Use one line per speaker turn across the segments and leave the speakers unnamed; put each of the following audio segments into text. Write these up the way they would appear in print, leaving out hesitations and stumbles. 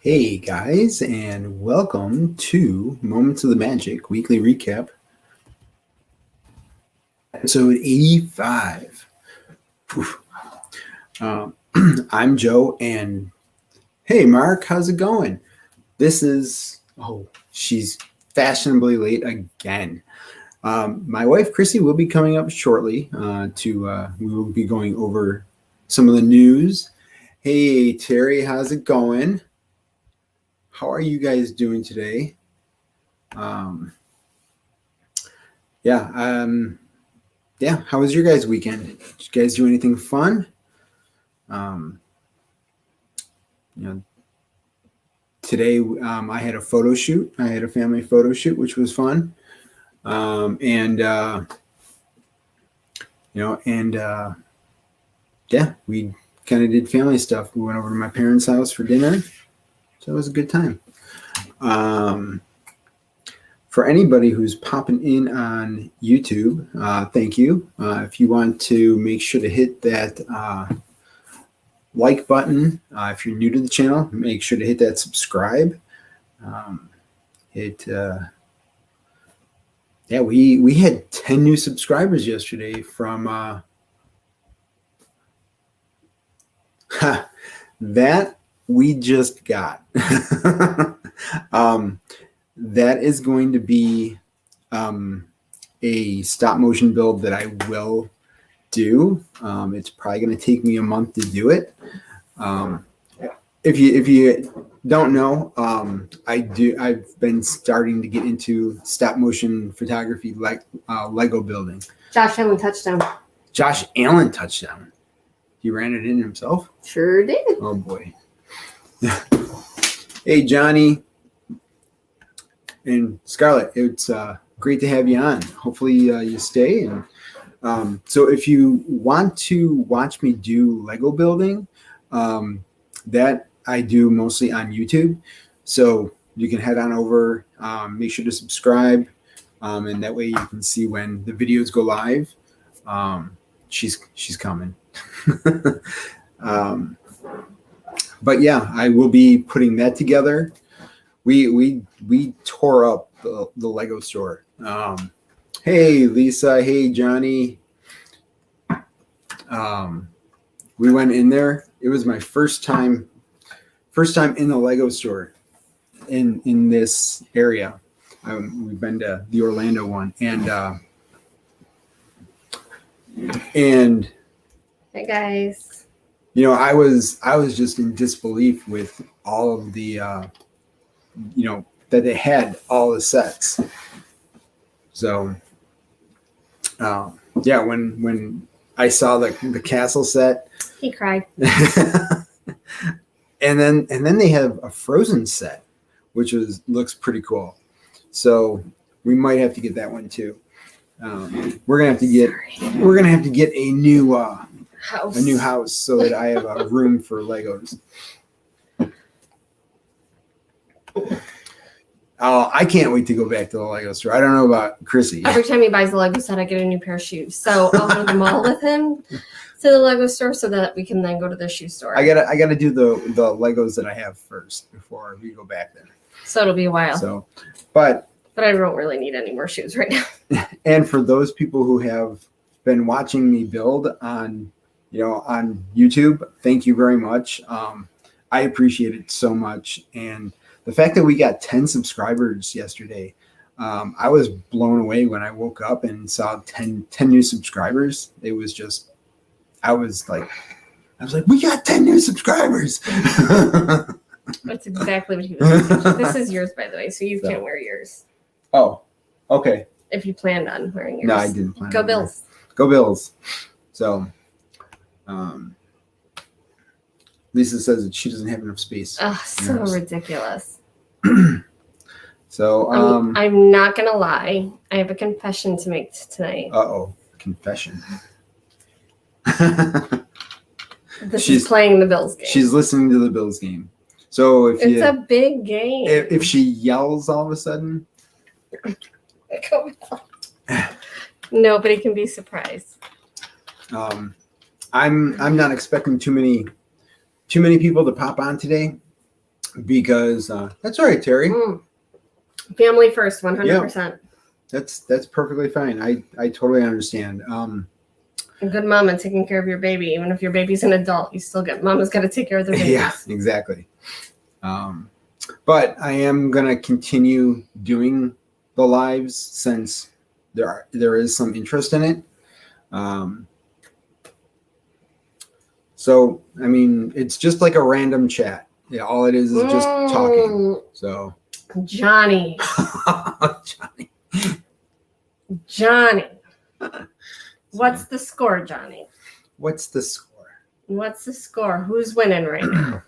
Hey guys, and welcome to Moments of the Magic Weekly Recap, episode 85. I'm Joe, and hey Mark, how's it going? She's fashionably late again. My wife Chrissy will be coming up shortly. We will be going over some of the news. Hey Terry, how's it going? How are you guys doing today? How was your guys' weekend? Did you guys do anything fun? Today I had a photo shoot. I had a family photo shoot, which was fun. We kind of did family stuff. We went over to my parents' house for dinner. So it was a good time. For anybody who's popping in on YouTube, thank you. If you want to make sure to hit that like button. If you're new to the channel, make sure to hit that subscribe. We had 10 new subscribers yesterday from that we just got. That is going to be a stop motion build that I will do. It's probably going to take me a month to do it. If you don't know, I've been starting to get into stop motion photography, like Lego building.
Josh Allen touchdown.
Josh Allen touchdown. He ran it in himself?
Sure did.
Oh boy. Hey Johnny and Scarlett, it's great to have you on. Hopefully you stay. And so if you want to watch me do Lego building, that I do mostly on YouTube. So you can head on over, make sure to subscribe, and that way you can see when the videos go live. She's coming. But yeah, I will be putting that together. We tore up the Lego store. Hey Lisa, hey Johnny. We went in there. It was my first time in the Lego store in this area. We've been to the Orlando one, and
Hey guys.
I was just in disbelief with all of the that they had all the sets. So when I saw the castle set,
He cried.
and then they have a Frozen set, which looks pretty cool. So we might have to get that one too. We're gonna have to get a new house so that I have a room for Legos. I can't wait to go back to the Lego store. I don't know about Chrissy.
Every time he buys a Lego set, I get a new pair of shoes. So I'll go to the mall with him to the Lego store so that we can then go to the shoe store.
I gotta do the Legos that I have first before we go back there.
So it'll be a while.
So, but
I don't really need any more shoes right now.
And for those people who have been watching me build on YouTube, thank you very much. I appreciate it so much. And the fact that we got 10 subscribers yesterday, I was blown away when I woke up and saw 10 new subscribers. It was just, I was like, we got 10 new subscribers.
That's exactly what he was saying. This is yours, by the way, so you can't wear yours.
Oh, okay.
If you planned on wearing yours.
No, I didn't plan on
Go Bills.
Go Bills. So, Lisa says that she doesn't have enough space.
Oh, so ridiculous.
So,
I'm not going to lie. I have a confession to make tonight.
Uh-oh. Confession.
She's playing the Bills game.
She's listening to the Bills game. So
it's a big game.
If she yells all of a sudden.
Nobody can be surprised.
I'm not expecting too many people to pop on today. because that's all right, Terry.
Family first, 100%.
That's perfectly fine. I totally understand.
A good mom and taking care of your baby, even if your baby's an adult, you still get mama's got to take care of their babies.
Yeah, exactly. But I am gonna continue doing the lives since there is some interest in it. So I mean, it's just like a random chat. Yeah, all it is just talking. So
Johnny. Johnny. What's the score, Johnny?
What's the score?
What's the score? Who's winning right now?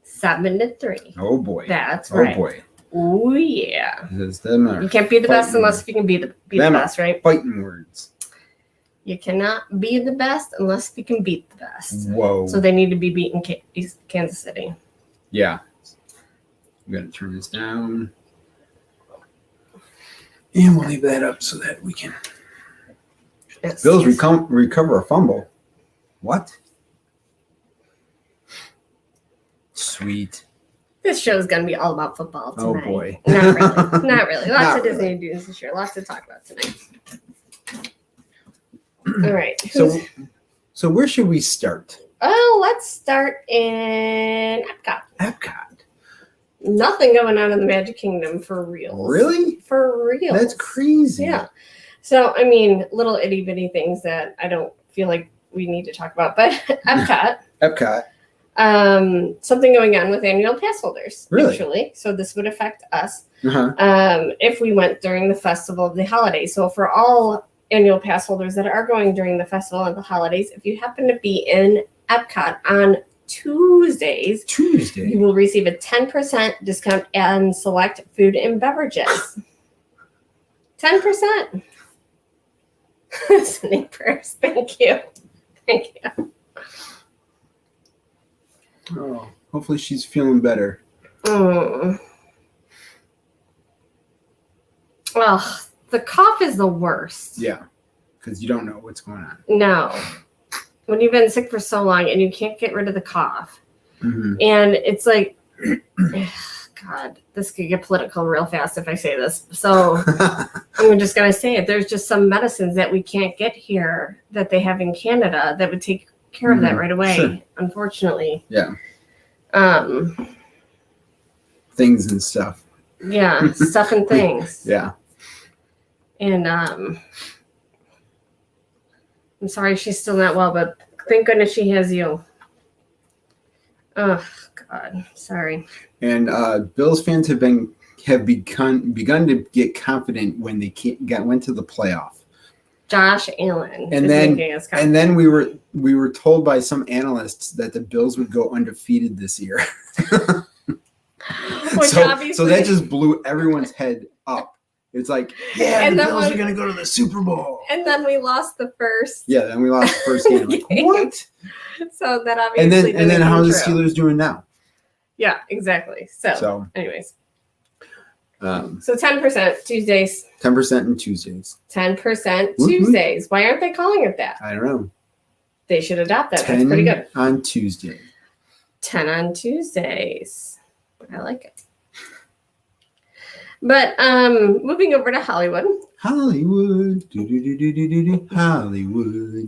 7-3.
Oh boy.
That's right.
Oh boy.
Oh yeah.
You
can't be the best unless you can be the best, right?
Fighting words.
You cannot be the best unless you can beat the best.
Whoa.
So they need to be beaten Kansas City.
Yeah. I'm gonna turn this down. And we'll leave that up so that we can.
Yes,
Bills recover a fumble. What? Sweet.
This show is going to be all about football tonight.
Oh, boy.
Not really. Not really. Lots of
Not
Disney
really.
news this year. Lots to talk about tonight. All right.
So where should we start?
Oh, let's start in Epcot.
Epcot.
Nothing going on in the Magic Kingdom for real.
Really?
For real.
That's crazy.
Yeah. So, I mean, little itty bitty things that I don't feel like we need to talk about. But
Epcot.
Something going on with annual pass holders.
Really?
Actually. So this would affect us
Uh-huh.
if we went during the festival of the holidays. So for all annual pass holders that are going during the festival of the holidays, if you happen to be in Epcot on Tuesdays, you will receive a 10% discount on select food and beverages. 10%. Sending prayers. Thank you. Thank you.
Oh, hopefully she's feeling better.
Well, the cough is the worst.
Yeah, because you don't know what's going on.
No. When you've been sick for so long and you can't get rid of the cough.
Mm-hmm.
And it's like, God, this could get political real fast if I say this. So I'm just going to say it. There's just some medicines that we can't get here that they have in Canada that would take care of that right away,
Sure.
Unfortunately.
Yeah. Things and stuff.
Yeah, stuff and things.
Yeah.
And I'm sorry she's still not well, but thank goodness she has you. Oh God, sorry.
And Bills fans have begun to get confident when they went to the playoff.
Josh Allen
And
is
then
making us confident.
and then we were told by some analysts that the Bills would go undefeated this year. So that just blew everyone's head up. It's like, yeah,
And
the
then
Bills are gonna go to the Super Bowl.
And then we lost the first.
Yeah, then we lost the first game. Like, what?
So that obviously
And then how's the
true.
Steelers doing now?
Yeah, exactly. So anyways. So 10% Tuesdays.
10% on Tuesdays.
10% Tuesdays. Why aren't they calling it that?
I don't know.
They should adopt that. That's pretty good.
10 on Tuesday.
10 on Tuesdays. I like it. But moving over to Hollywood.
Hollywood. Hollywood.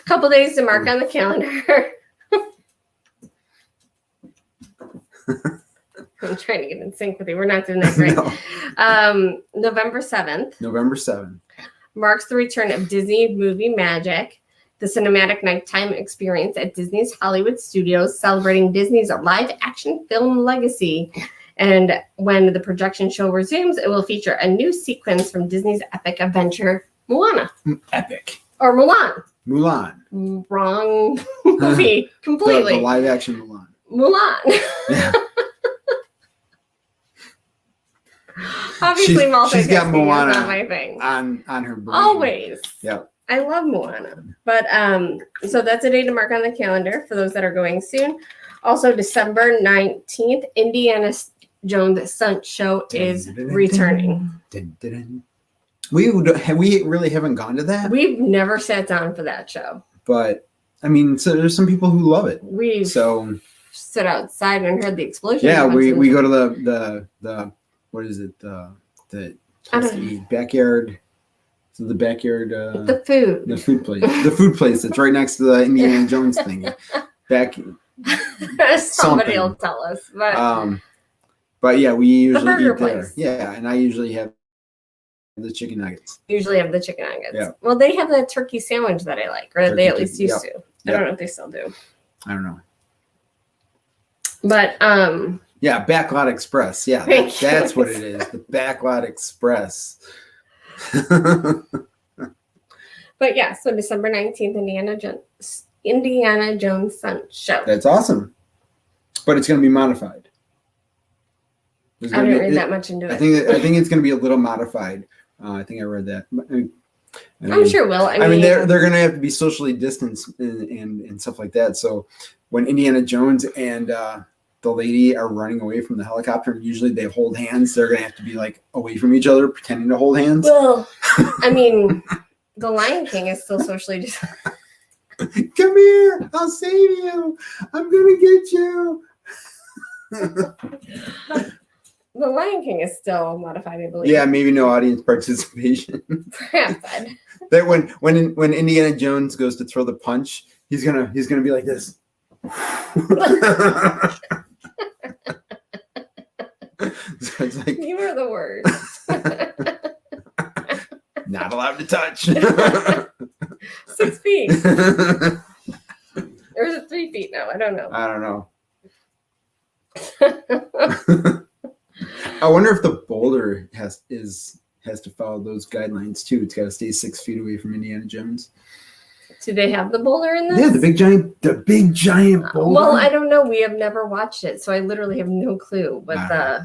Couple days to mark on the calendar. I'm trying to get in sync with you. We're not doing that great.
No.
November 7th.
November 7th.
Marks the return of Disney Movie Magic, the cinematic nighttime experience at Disney's Hollywood Studios, celebrating Disney's live-action film legacy. And when the projection show resumes, it will feature a new sequence from Disney's epic adventure, Moana.
Epic.
Or Mulan.
Mulan.
Wrong movie. Completely.
The live-action Mulan.
Mulan.
Yeah.
Obviously,
she's got
multitasking
Moana
is not my thing.
on her brain.
Always.
Yeah.
I love Moana. But so that's a day to mark on the calendar for those that are going soon. Also, December 19th, Indiana Jones Stunt Show is returning.
We really haven't gone to that.
We've never sat down for that show.
But I mean, so there's some people who love it.
We sit outside and heard the explosion.
Yeah, we go to the what is it? The backyard. So the backyard.
The food
place. The food place that's right next to the Indiana Jones thing.
Somebody will tell us.
But yeah, we usually
burger
eat there.
place.
Yeah, and I usually have the chicken nuggets.
Usually have the chicken nuggets.
Yeah.
Well, they have that turkey sandwich that I like, or they at least used to.
Yep.
I don't know if they still do.
I don't know.
But
yeah, Backlot Express. Yeah, that's what it is. The Backlot Express.
But yeah, so December 19th, Indiana Jones show.
That's awesome. But it's going to be modified.
I didn't read that much into it.
I think it's going to be a little modified. I think I read that.
I'm sure it will.
I mean, they're going to have to be socially distanced and stuff like that. So when Indiana Jones and the lady are running away from the helicopter, and usually they hold hands, they're going to have to be like away from each other, pretending to hold hands.
Well, I mean, the Lion King is still socially distanced.
Come here, I'll save you. I'm going to get you.
The Lion King is still modified, I believe.
Yeah, maybe no audience participation.
Perhaps.
That when Indiana Jones goes to throw the punch, he's gonna be like this. So it's like,
you are the worst.
Not allowed to touch.
6 feet. Or is it 3 feet now? I don't know.
I don't know. I wonder if the boulder has to follow those guidelines too. It's got to stay 6 feet away from Indiana Jones.
Do they have the boulder in this?
Yeah, the big giant boulder.
Well, I don't know. We have never watched it, so I literally have no clue. But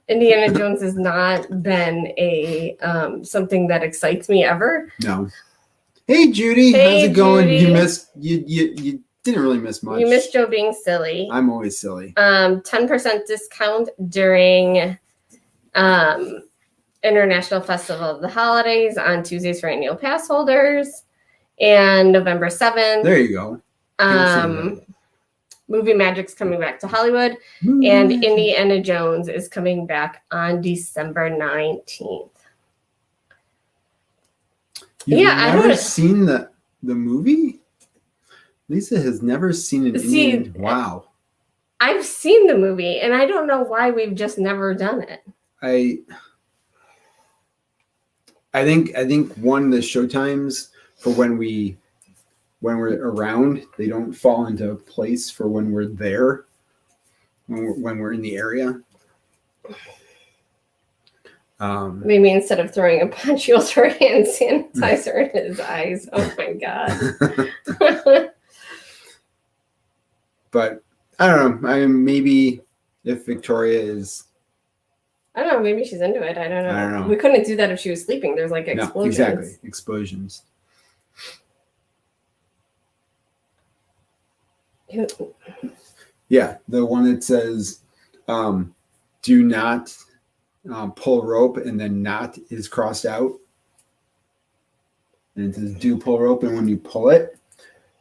Indiana Jones has not been a something that excites me ever.
No. Hey, Judy,
hey,
how's it going?
Judy.
You missed you didn't really miss much.
You missed Joe being silly.
I'm always silly.
10% discount during International Festival of the Holidays on Tuesdays for annual pass holders, and November 7th.
There you go.
Movie Magic's coming back to Hollywood, and Indiana Jones is coming back on December 19th.
You've
I
never
don't
seen the movie? Lisa has never seen an Indian. Wow.
I've seen the movie, and I don't know why we've just never done it.
I think the show times for when we're around, they don't fall into place for when we're there, when we're in the area.
Maybe instead of throwing a punch, you'll throw hand sanitizer in his eyes. Oh my god.
But I don't know. Maybe if Victoria is,
I don't know. Maybe she's into it. I don't know.
I don't know.
We couldn't do that if she was sleeping. There's like explosions.
No, exactly. Explosions. Yeah, the one that says, "Do not pull rope," and then "not" is crossed out, and it says "do pull rope," and when you pull it,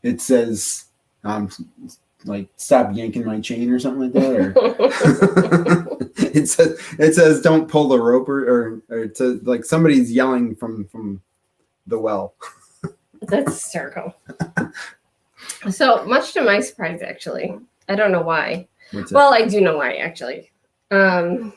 it says, like "stop yanking my chain" or something like that. Or it says "don't pull the rope," or it says like somebody's yelling from the well.
That's hysterical. So much to my surprise, actually, I don't know why. Well, I do know why, actually. The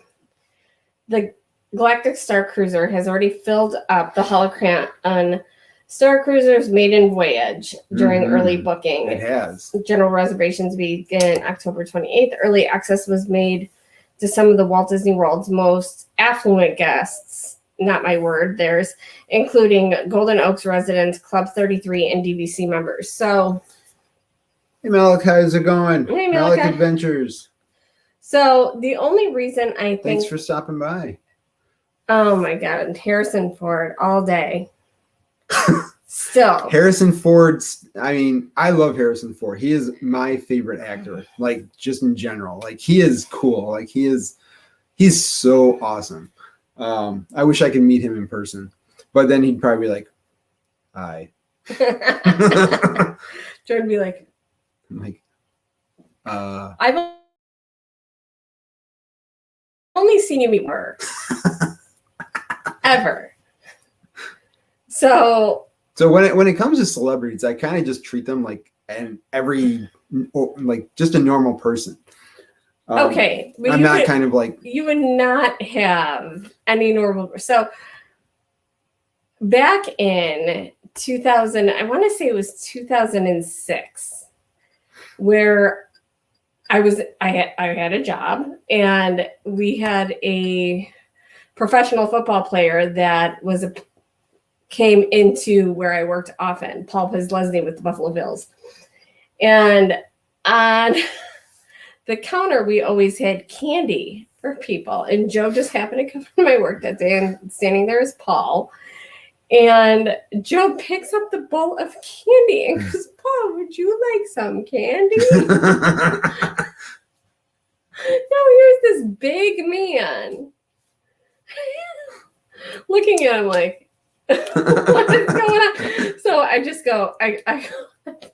Galactic Star Cruiser has already filled up the holocron on Star Cruiser's maiden voyage during early booking.
It has.
General reservations begin October 28th. Early access was made to some of the Walt Disney World's most affluent guests. Not my word, theirs, including Golden Oaks residents, Club 33, and DVC members. So,
hey, Malik, how's it going?
Hey,
Malik
Malik.
Adventures.
So, the only reason I think...
Thanks for stopping by.
Oh, my God. Harrison Ford all day. Still.
Harrison Ford, I mean, I love Harrison Ford. He is my favorite actor, like, just in general. Like, he is cool. Like, he's so awesome. I wish I could meet him in person, but then he'd probably be like, "Hi."
Jordan would be like,
I'm like,
I've only seen you meet her ever. So
when it comes to celebrities, I kind of just treat them like just a normal person.
Okay, but
I'm not kind of like,
you would not have any normal. So back in 2000, I want to say it was 2006, where I had a job, and we had a professional football player that came into where I worked often, Paul Leslie with the Buffalo Bills. And on the counter, we always had candy for people. And Joe just happened to come to my work that day, and standing there is Paul. And Joe picks up the bowl of candy and goes, Paul, would you like some candy? Now here's this big man looking at him like, what is going on? So I just go, I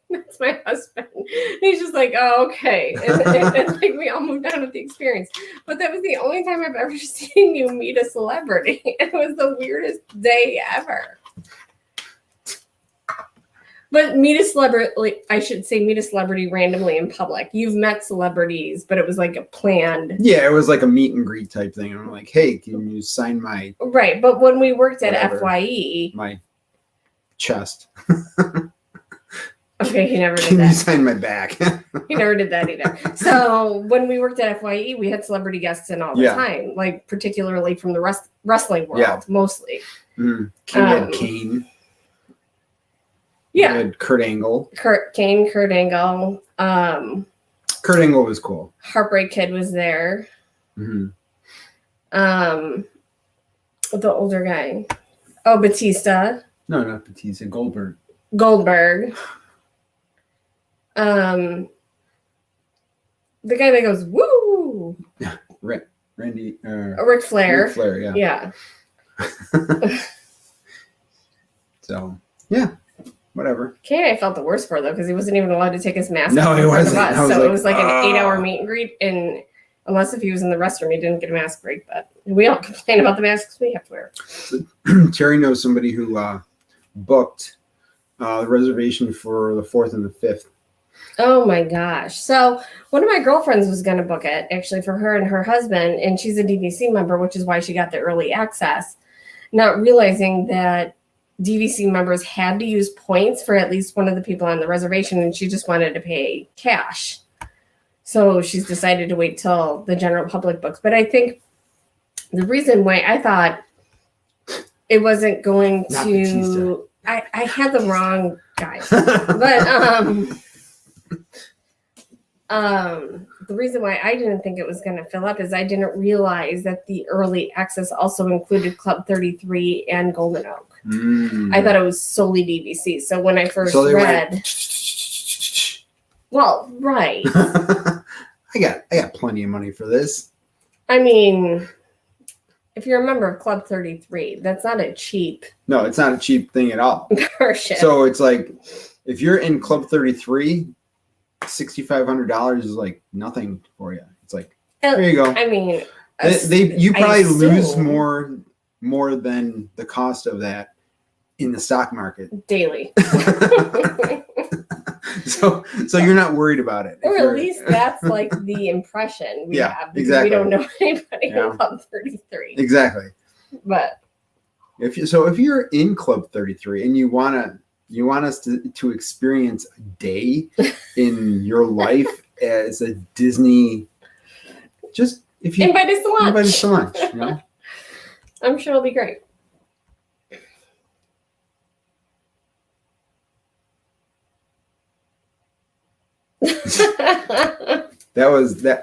that's my husband. And he's just like, oh, okay. And like we all moved on with the experience. But that was the only time I've ever seen you meet a celebrity. It was the weirdest day ever. But meet a celebrity, I should say meet a celebrity randomly in public. You've met celebrities, but it was like a planned.
Yeah, it was like a meet and greet type thing. And I'm like, hey, can you sign my.
Right. But when we worked at
whatever,
FYE.
my chest.
Okay, he never did
Can
that.
you sign my back?
He never did that either. So when we worked at FYE, we had celebrity guests in all the time, like particularly from the wrestling world, mostly.
We had Kane.
Yeah.
We had Kurt Angle.
Kurt Angle.
Kurt Angle was cool.
Heartbreak Kid was there.
Mm-hmm.
The older guy. Oh, Batista.
No, not Batista. Goldberg.
The guy that goes, woo!
Ric
Flair.
Ric Flair, yeah.
Yeah.
So, yeah, whatever.
Kane, I felt the worst for, though, because he wasn't even allowed to take his mask off.
No, he wasn't.
It was like an 8-hour meet and greet, and unless if he was in the restroom, he didn't get a mask break. But we don't complain about the masks we have to wear.
Terry knows somebody who booked the reservation for the 4th and the 5th.
Oh my gosh. So one of my girlfriends was going to book it actually for her and her husband. And she's a DVC member, which is why she got the early access, not realizing that DVC members had to use points for at least one of the people on the reservation. And she just wanted to pay cash. So she's decided to wait till the general public books. But I think the reason why I thought it wasn't going
Not
to, I had the wrong guy, but, the reason why I didn't think it was going to fill up is I didn't realize that the early access also included Club 33 and Golden Oak. I thought it was solely DVC. So when I first read, well, right.
I got plenty of money for this.
I mean, if you're a member of Club 33, that's not a cheap.
No, it's not a cheap thing at all.
Membership.
So it's like, if you're in Club 33, $6,500 is like nothing for you. It's like, there you go.
I mean,
you probably lose more than the cost of that in the stock market
daily.
So you're not worried about it.
Or at least that's like the impression we have. Because
exactly.
We don't know anybody in Club 33.
Exactly.
But
if you're in Club 33 and you want us to experience a day in your life as a Disney, just if you
invite us to lunch.
Invite us to lunch, you know?
I'm sure it'll be great.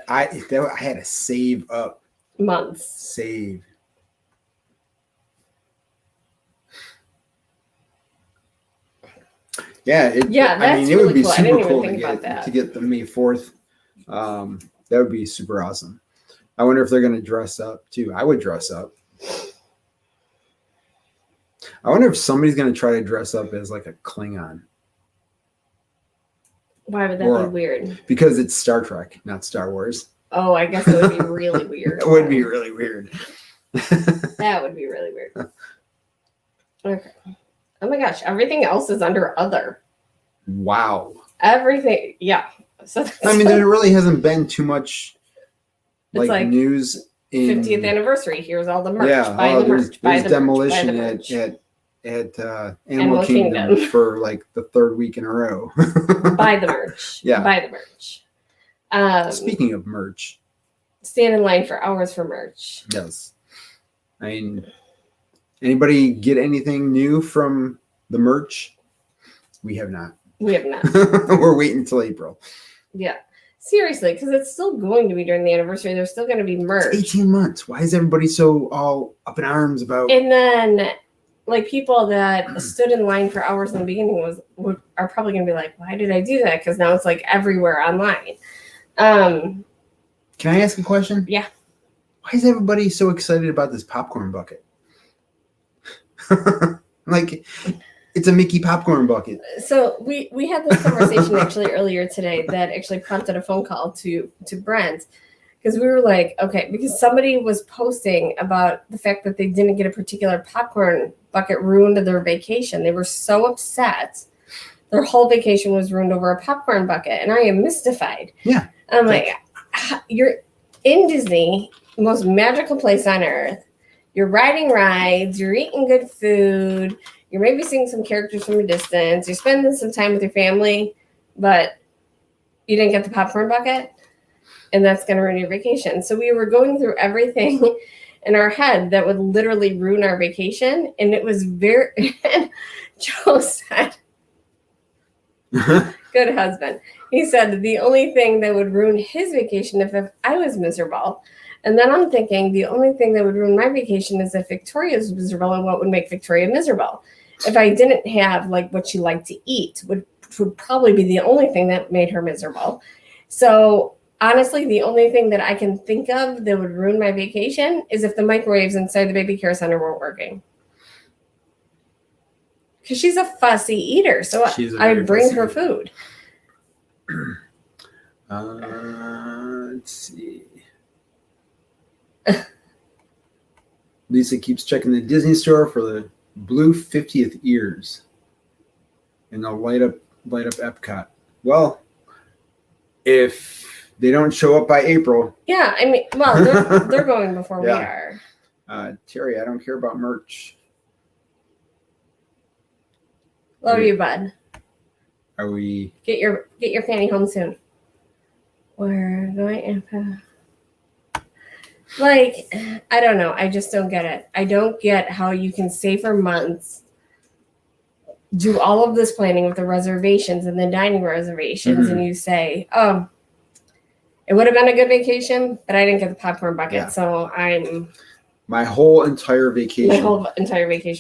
I had to save up
months.
Save. Yeah, it would be
cool.
super cool to get the May 4th. That would be super awesome. I wonder if they're going to dress up too. I would dress up. I wonder if somebody's going to try to dress up as like a Klingon.
Why would that be weird?
Because it's Star Trek, not Star Wars.
Oh, I guess it would be really weird.
It would be really weird.
That would be really weird. Okay. Oh my gosh, everything else is under other.
Wow.
Everything, yeah. So
I mean, there really hasn't been too much like news.
50th anniversary. Here's all the merch.
Yeah,
buy the merch. Buy
there's
the
demolition
merch.
at Animal Kingdom for like the third week in a row.
Buy the merch.
Yeah.
Buy the merch.
Speaking of merch.
Stand in line for hours for merch.
Yes. I mean, anybody get anything new from the merch? We have not.
We have not.
We're waiting until April.
Yeah. Seriously, because it's still going to be during the anniversary. There's still going to be merch.
It's 18 months. Why is everybody so all up in arms about?
And then, like, people that stood in line for hours in the beginning are probably going to be like, why did I do that? Because now it's like everywhere online.
Can I ask a question?
Yeah.
Why is everybody so excited about this popcorn bucket? Like, it's a Mickey popcorn bucket.
So we had this conversation actually earlier today that actually prompted a phone call to Brent, because we were like, okay, because somebody was posting about the fact that they didn't get a particular popcorn bucket ruined their vacation. They were so upset. Their whole vacation was ruined over a popcorn bucket. And I am mystified.
Yeah.
I'm like, you're in Disney, the most magical place on earth. You're riding rides. You're eating good food. You're maybe seeing some characters from a distance. You're spending some time with your family, but you didn't get the popcorn bucket, and that's going to ruin your vacation. So we were going through everything in our head that would literally ruin our vacation, and it was very – Joe said, good husband. He said the only thing that would ruin his vacation if I was miserable. And then I'm thinking the only thing that would ruin my vacation is if Victoria was miserable, and what would make Victoria miserable. If I didn't have like what she liked to eat would probably be the only thing that made her miserable. So honestly, the only thing that I can think of that would ruin my vacation is if the microwaves inside the baby care center weren't working. Because she's a fussy eater. So I bring her food.
Let's see. Lisa keeps checking the Disney store for the blue 50th ears, and they'll light up Epcot. Well, if they don't show up by April,
yeah, I mean, well, they're going before we are.
Terry, I don't care about merch.
Love you, bud.
Are we
get your fanny home soon? We're going to. Like, I don't know. I just don't get it. I don't get how you can stay for months, do all of this planning with the reservations and the dining reservations, and you say, oh, it would have been a good vacation, but I didn't get the popcorn bucket. Yeah. So
my whole entire vacation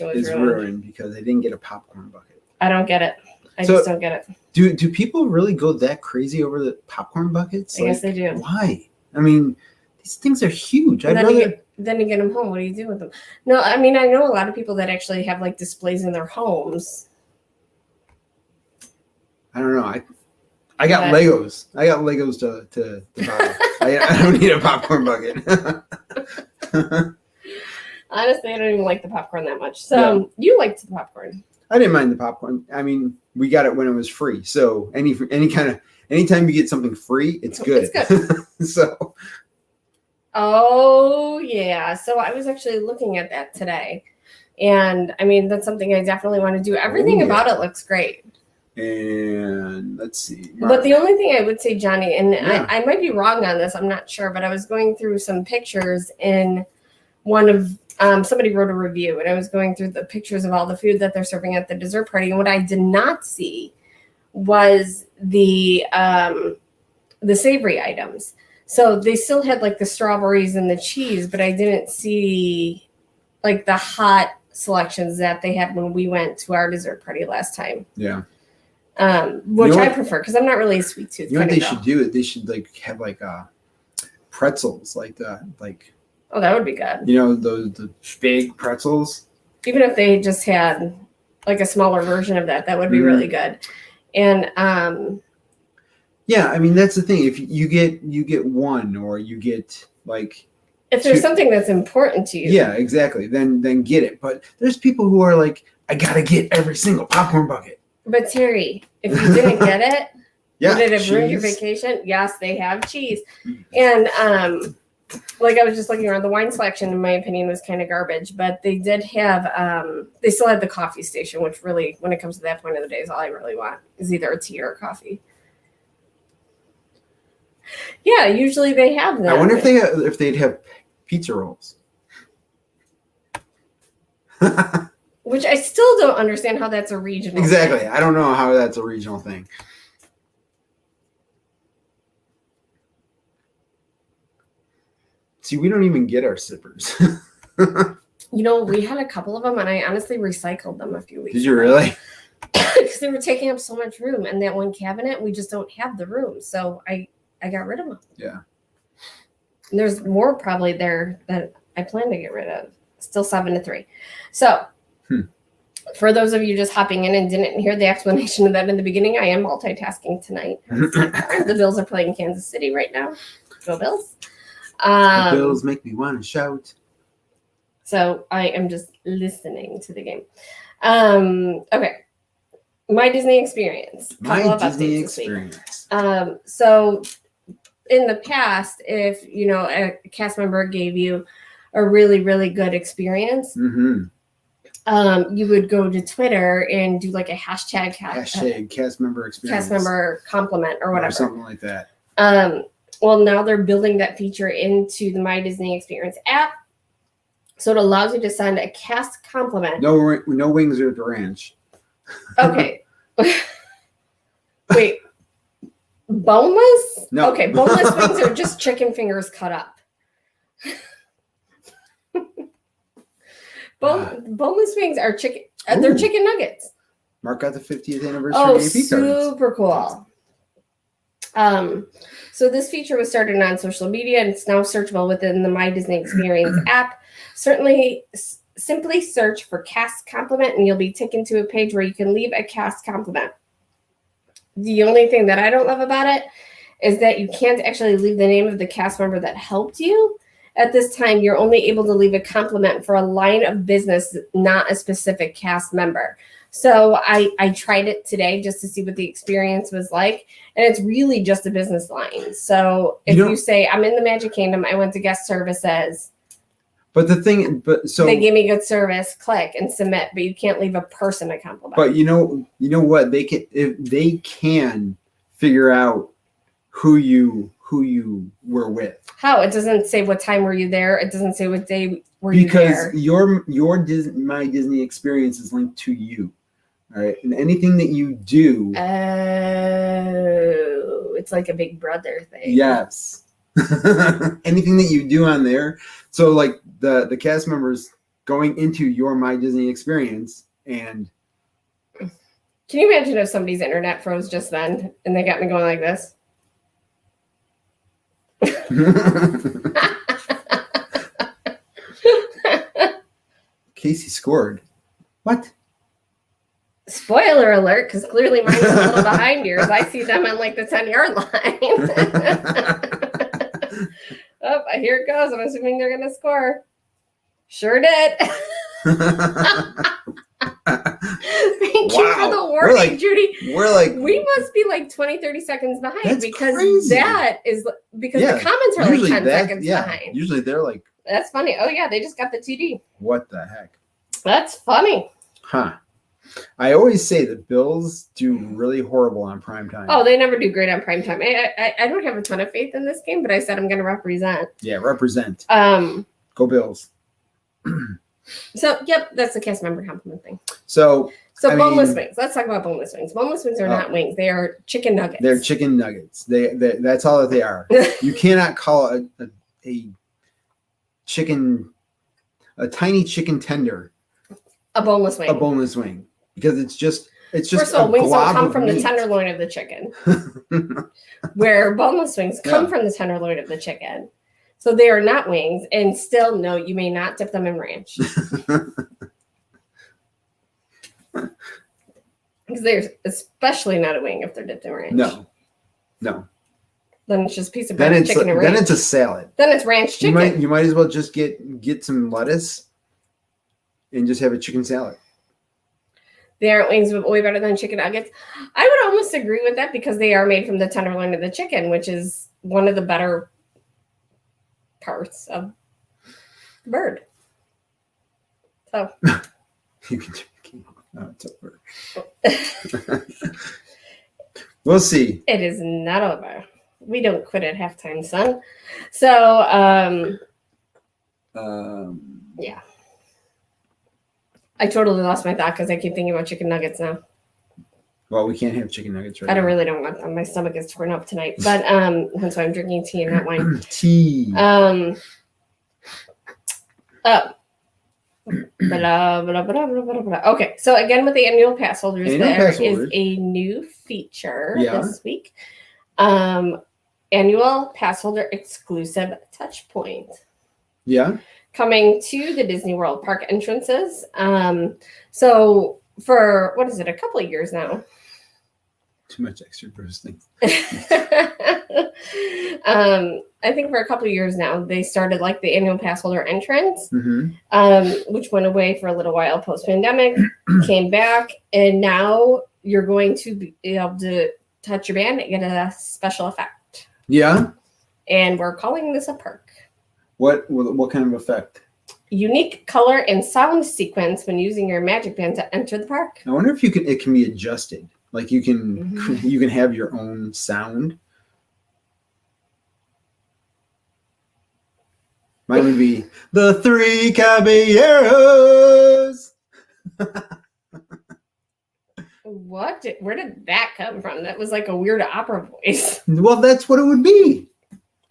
was
ruined because I didn't get a popcorn bucket.
I don't get it. I just don't get it.
Do people really go that crazy over the popcorn buckets?
I guess they do.
Why? I mean, these things are huge.
Then you get them home. What do you do with them? No, I mean, I know a lot of people that actually have like displays in their homes.
I don't know. I got Legos. I got Legos to buy. I don't need a popcorn bucket.
Honestly, I don't even like the popcorn that much. So you liked the popcorn.
I didn't mind the popcorn. I mean, we got it when it was free. So anytime you get something free, it's good. It's good. So.
Oh, yeah. So I was actually looking at that today. And, I mean, that's something I definitely want to do. Everything about it looks great.
And let's see.
But the only thing I would say, Johnny, and I might be wrong on this, I'm not sure, but I was going through some pictures in one of somebody wrote a review, and I was going through the pictures of all the food that they're serving at the dessert party. And what I did not see was the savory items. So they still had like the strawberries and the cheese, but I didn't see like the hot selections that they had when we went to our dessert party last time.
Yeah.
Which I prefer because I'm not really a sweet tooth.
You know what they should do? They should like have like pretzels like that. Like,
oh, that would be good.
You know, the big pretzels.
even if they just had like a smaller version of that, that would be really good. And
yeah, I mean that's the thing. If you get one, or you get like,
if there's something that's important to you,
yeah, exactly, then get it. But there's people who are like, I gotta get every single popcorn bucket.
But Terry, if you didn't get it,
yeah,
would it have ruined your vacation? Yes, they have cheese. And like I was just looking around, the wine selection, in my opinion, was kind of garbage. But they did have, they still had the coffee station, which really, when it comes to that point of the day, is all I really want, is either a tea or a coffee. Yeah, usually they have that.
I wonder if they'd have pizza rolls.
Which I still don't understand how that's a regional
Exactly.
thing.
I don't know how that's a regional thing. See, we don't even get our sippers.
You know, we had a couple of them, and I honestly recycled them a few weeks ago.
Did you really?
Because they were taking up so much room. And that one cabinet, we just don't have the room. So I got rid of them.
Yeah.
And there's more probably there that I plan to get rid of. Still 7-3. So for those of you just hopping in and didn't hear the explanation of that in the beginning, I am multitasking tonight. The Bills are playing Kansas City right now. Go Bills.
The Bills make me want to shout.
So I am just listening to the game. Okay. My Disney experience.
My Disney experience.
So in the past, if you know a cast member gave you a really, really good experience, you would go to Twitter and do like a hashtag
cast member experience,
cast member compliment or whatever,
or something like that.
Well, now they're building that feature into the My Disney Experience app, so it allows you to send a cast compliment.
No wings at the ranch.
Okay. Wait. Boneless?
No.
Okay, boneless wings are just chicken fingers cut up. Boneless wings are chicken. They're chicken nuggets.
Mark out the 50th anniversary.
Oh,
AP
super cool. So this feature was started on social media, and it's now searchable within the My Disney Experience app. Certainly, simply search for cast compliment, and you'll be taken to a page where you can leave a cast compliment. The only thing that I don't love about it is that you can't actually leave the name of the cast member that helped you. At this time, you're only able to leave a compliment for a line of business, not a specific cast member. So I tried it today just to see what the experience was like, and it's really just a business line. So if you say, I'm in the Magic Kingdom, I went to guest services.
So
they gave me good service, click and submit, but you can't leave a person a compliment.
But you know what, they can figure out who you were with.
How? It doesn't say what time were you there. It doesn't say what day were you there.
Because your My Disney Experience is linked to you. All right. And anything that you do.
Oh, it's like a Big Brother thing.
Yes. Anything that you do on there. So like the cast members going into your My Disney Experience, and
can you imagine if somebody's internet froze just then and they got me going like this?
Casey scored. What?
Spoiler alert, because clearly mine's a little behind yours. I see them on like the 10-yard line. Oh, here it goes. I'm assuming they're going to score. Sure did. Thank you for the warning, Judy. We must be like 20, 30 seconds behind, because crazy. The comments are like 10 seconds behind.
Usually they're like.
That's funny. Oh, yeah, they just got the TD.
What the heck?
That's funny.
Huh. I always say the Bills do really horrible on primetime.
Oh, they never do great on primetime. I don't have a ton of faith in this game, but I said I'm going to represent.
Yeah, represent. Go Bills.
So, yep, that's the cast member compliment thing.
So
boneless wings. Let's talk about boneless wings. Boneless wings are not wings. They are chicken nuggets.
They're chicken nuggets. They that's all that they are. You cannot call a chicken, a tiny chicken tender,
a boneless wing.
A boneless wing. Because it's just
first of all, wings don't come from the tenderloin of the chicken. Where boneless wings come from the tenderloin of the chicken. So they are not wings, and still, no, you may not dip them in ranch. Because they're especially not a wing if they're dipped in ranch.
No.
Then it's just a piece of
Then
bread,
it's
chicken, and ranch.
then it's a salad.
Then it's ranch chicken.
You might as well just get some lettuce and just have a chicken salad.
They aren't wings, but way better than chicken nuggets. I would almost agree with that because they are made from the tenderloin of the chicken, which is one of the better parts of the bird. So
You can turn the game off. No, it's over. We'll see.
it is not over. We don't quit at halftime, son. So yeah. I totally lost my thought because I keep thinking about chicken nuggets now.
Well, we can't have chicken nuggets right
I
now.
really don't want them. My stomach is torn up tonight. But that's why I'm drinking tea and not wine.
Tea.
Oh. Blah, blah, blah, blah, blah, blah, blah. Okay, so again with the annual pass holders, there is a new feature this week. Annual pass holder exclusive touch point.
Yeah.
Coming to the Disney World park entrances. So for what is it, a couple of years now?
Too much extra roasting.
I think for a couple of years now, they started like the annual pass holder entrance, which went away for a little while post-pandemic, came back, and now you're going to be able to touch your band and get a special effect.
Yeah.
And we're calling this a perk.
What kind of effect?
Unique color and sound sequence when using your magic band to enter the park.
I wonder if it can be adjusted. Like you can have your own sound. Mine would be the Three Caballeros.
Where did that come from? That was like a weird opera voice.
Well, that's what it would be.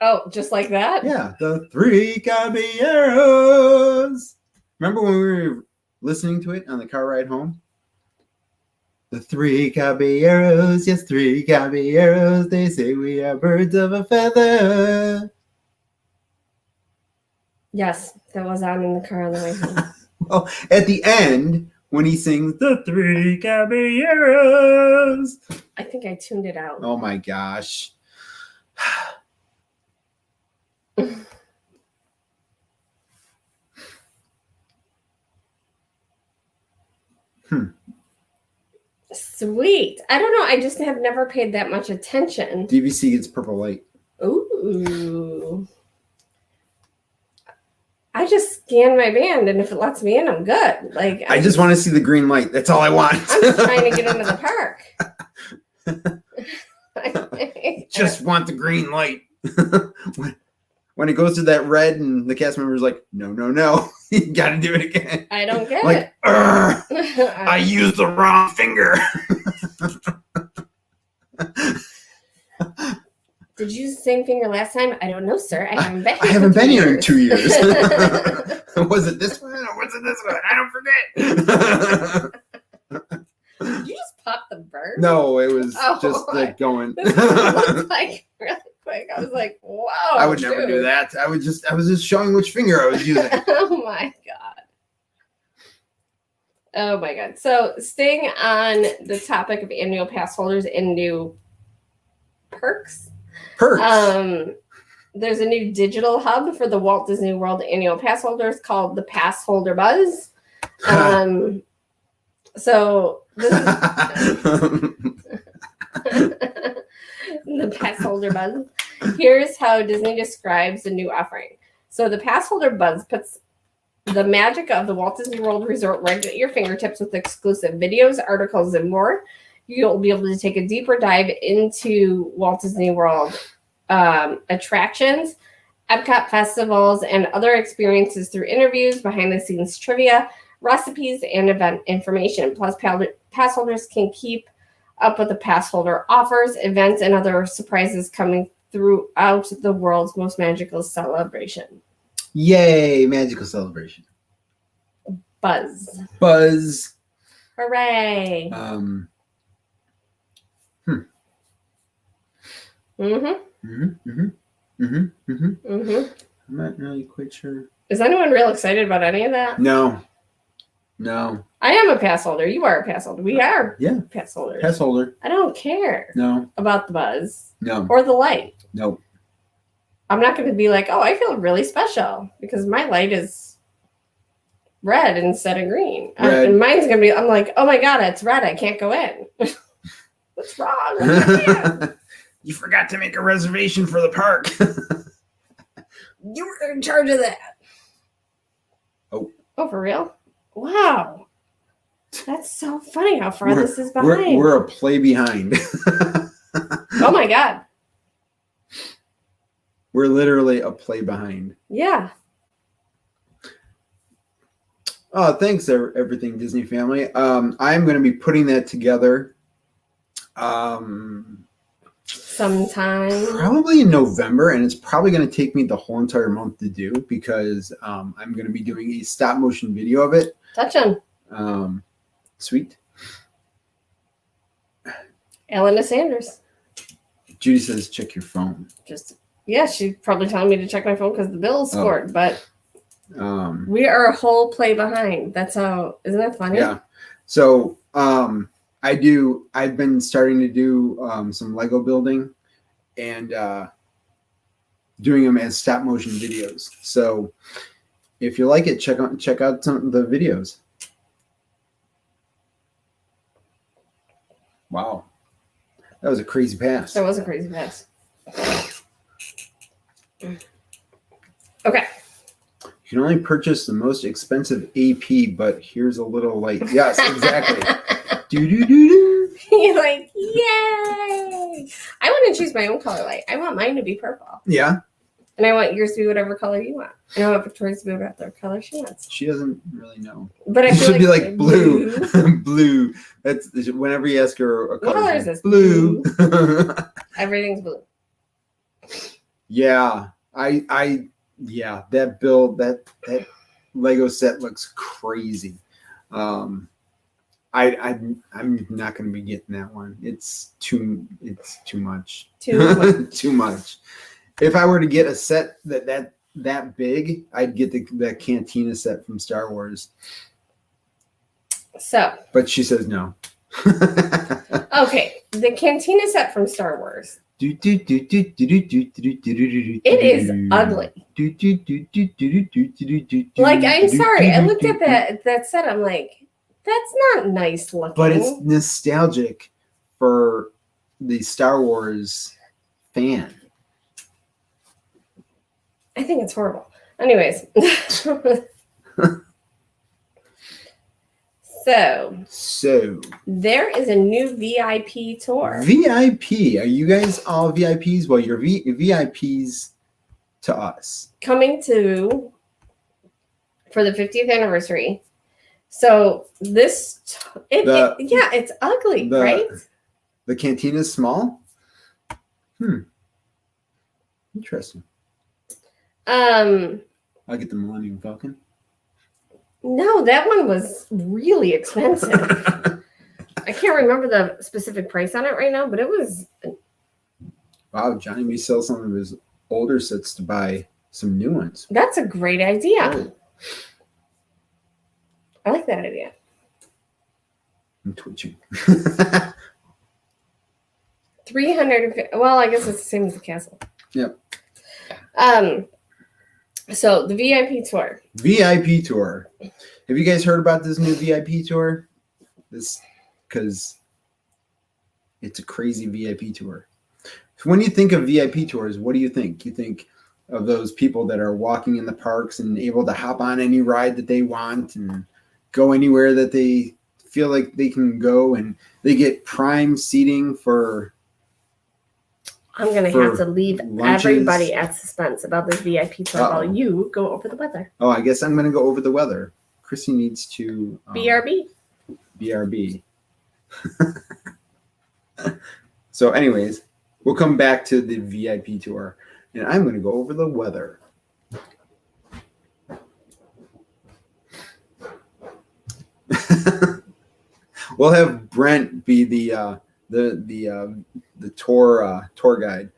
Oh, just like that?
Yeah, the Three Caballeros. Remember when we were listening to it on the car ride home? The Three Caballeros, yes, Three Caballeros. They say we are birds of a feather.
Yes, that was on in the car on the way home.
Well, at the end, when he sings the Three Caballeros.
I think I tuned it out.
Oh my gosh.
Sweet. I don't know. I just have never paid that much attention.
DVC gets purple light.
Ooh. I just scan my band, and if it lets me in, I'm good. Like
I just want to see the green light. That's all I want.
I'm just trying to get into the park.
Just want the green light. When it goes to that red and the cast member's like, no, you got to do it again.
I don't get
it. I used the wrong finger.
Did you use the same finger last time? I don't know, sir. I haven't been here.
I haven't been here in 2 years. Was it this one or was it this one? I don't forget.
Did you just pop the bird?
No, it was just like going.
This looks like really quick. I was like, wow.
I would never do that. I was just showing which finger I was using.
Oh my god. So staying on the topic of annual pass holders and new perks. There's a new digital hub for the Walt Disney World annual pass holders called the Pass Holder Buzz. So this is the Pass Holder Buzz. Here's how Disney describes the new offering. So the Pass Holder Buzz puts the magic of the Walt Disney World Resort right at your fingertips with exclusive videos, articles, and more. You'll be able to take a deeper dive into Walt Disney World attractions, Epcot festivals, and other experiences through interviews, behind-the-scenes trivia, recipes, and event information. Plus, pass holders can keep up with the pass holder offers, events, and other surprises coming throughout the world's most magical celebration.
Yay, magical celebration.
Buzz. Hooray. I'm
not really quite sure.
Is anyone real excited about any of that?
No. No.
I am a pass holder. You are a pass holder. We are pass holders.
Pass holder.
I don't care
No.
about the buzz
No.
or the light.
Nope.
I'm not going to be like, oh, I feel really special because my light is red instead of green.
Red.
And mine's going to be, I'm like, oh my God, it's red. I can't go in. What's wrong?
You forgot to make a reservation for the park.
You were in charge of that.
Oh.
Oh, for real? Wow. That's so funny how far this is behind.
We're a play behind.
Oh my God.
We're literally a play behind.
Yeah.
Oh, thanks, everything Disney family. I'm going to be putting that together.
Sometime.
Probably in November, and it's probably going to take me the whole entire month to do because I'm going to be doing a stop motion video of it.
Touch on.
Sweet.
Elena Sanders.
Judy says, check your phone.
She's probably telling me to check my phone because the Bills scored, but we are a whole play behind. That's how, isn't that funny?
Yeah. So I've been starting to do some Lego building and doing them as stop motion videos. So if you like it, check out some of the videos. Wow. That was a crazy pass.
That was a crazy pass. Okay.
You can only purchase the most expensive AP, but here's a little light. Yes, exactly. Do.
You're like, yay! I want to choose my own color light. I want mine to be purple.
Yeah.
And I want yours to be whatever color you want. And I want Victoria's to be whatever color she wants.
She doesn't really know.
But I
It
feel
should be like blue. Blue. That's whenever you ask her a color.
What color is this?
Blue.
Everything's blue.
Yeah. That build, that Lego set looks crazy. I'm not going to be getting that one. It's too much. Too much. If I were to get a set that big, I'd get the Cantina set from Star Wars.
So.
But she says no.
Okay, the Cantina set from Star Wars. It is ugly. Like, I'm sorry. I looked at that set. I'm like, that's not nice looking.
But it's nostalgic for the Star Wars fan.
I think it's horrible. Anyways. So there is a new VIP tour.
VIP. Are you guys all VIPs? Well, you're VIPs to us.
Coming for the 50th anniversary. So it's ugly, right?
The Cantina's small? Interesting. I'll get the Millennium Falcon.
No, that one was really expensive. I can't remember the specific price on it right now, but it was.
Wow, Johnny may sell some of his older sets to buy some new ones.
That's a great idea.
Oh.
I like that idea.
I'm twitching.
350. Well, I guess it's the same as the castle.
Yep.
So the VIP tour.
VIP tour. Have you guys heard about this new VIP tour? Because it's a crazy VIP tour. So when you think of VIP tours, what do you think? You think of those people that are walking in the parks and able to hop on any ride that they want and go anywhere that they feel like they can go, and they get prime seating for.
I'm going to have to leave
lunches.
Everybody at suspense about this VIP tour while you go over the weather.
Oh, I guess I'm going to go over the weather. Chrissy needs to...
BRB.
BRB. So anyways, we'll come back to the VIP tour, and I'm going to go over the weather. We'll have Brent be the tour guide.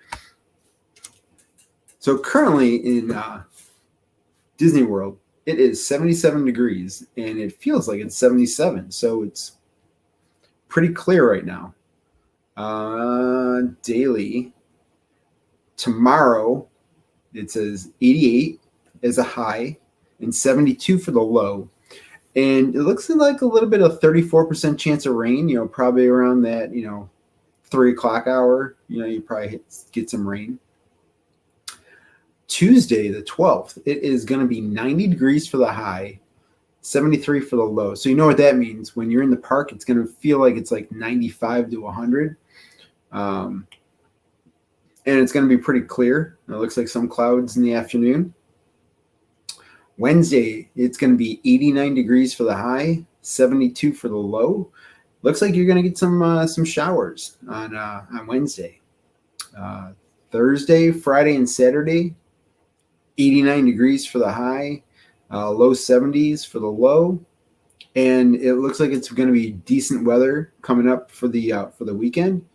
So currently in Disney World, it is 77 degrees, and it feels like it's 77. So it's pretty clear right now. Daily. Tomorrow, it says 88 as a high and 72 for the low. And it looks like a little bit of 34% chance of rain, probably around that, 3 o'clock hour. You probably get some rain. Tuesday, the 12th, it is going to be 90 degrees for the high, 73 for the low. So you know what that means. When you're in the park, it's going to feel like it's like 95 to 100. And it's going to be pretty clear. It looks like some clouds in the afternoon. Wednesday, it's going to be 89 degrees for the high, 72 for the low. Looks like you're going to get some showers on Wednesday. Thursday, Friday, and Saturday, 89 degrees for the high, low 70s for the low, and it looks like it's going to be decent weather coming up for the weekend.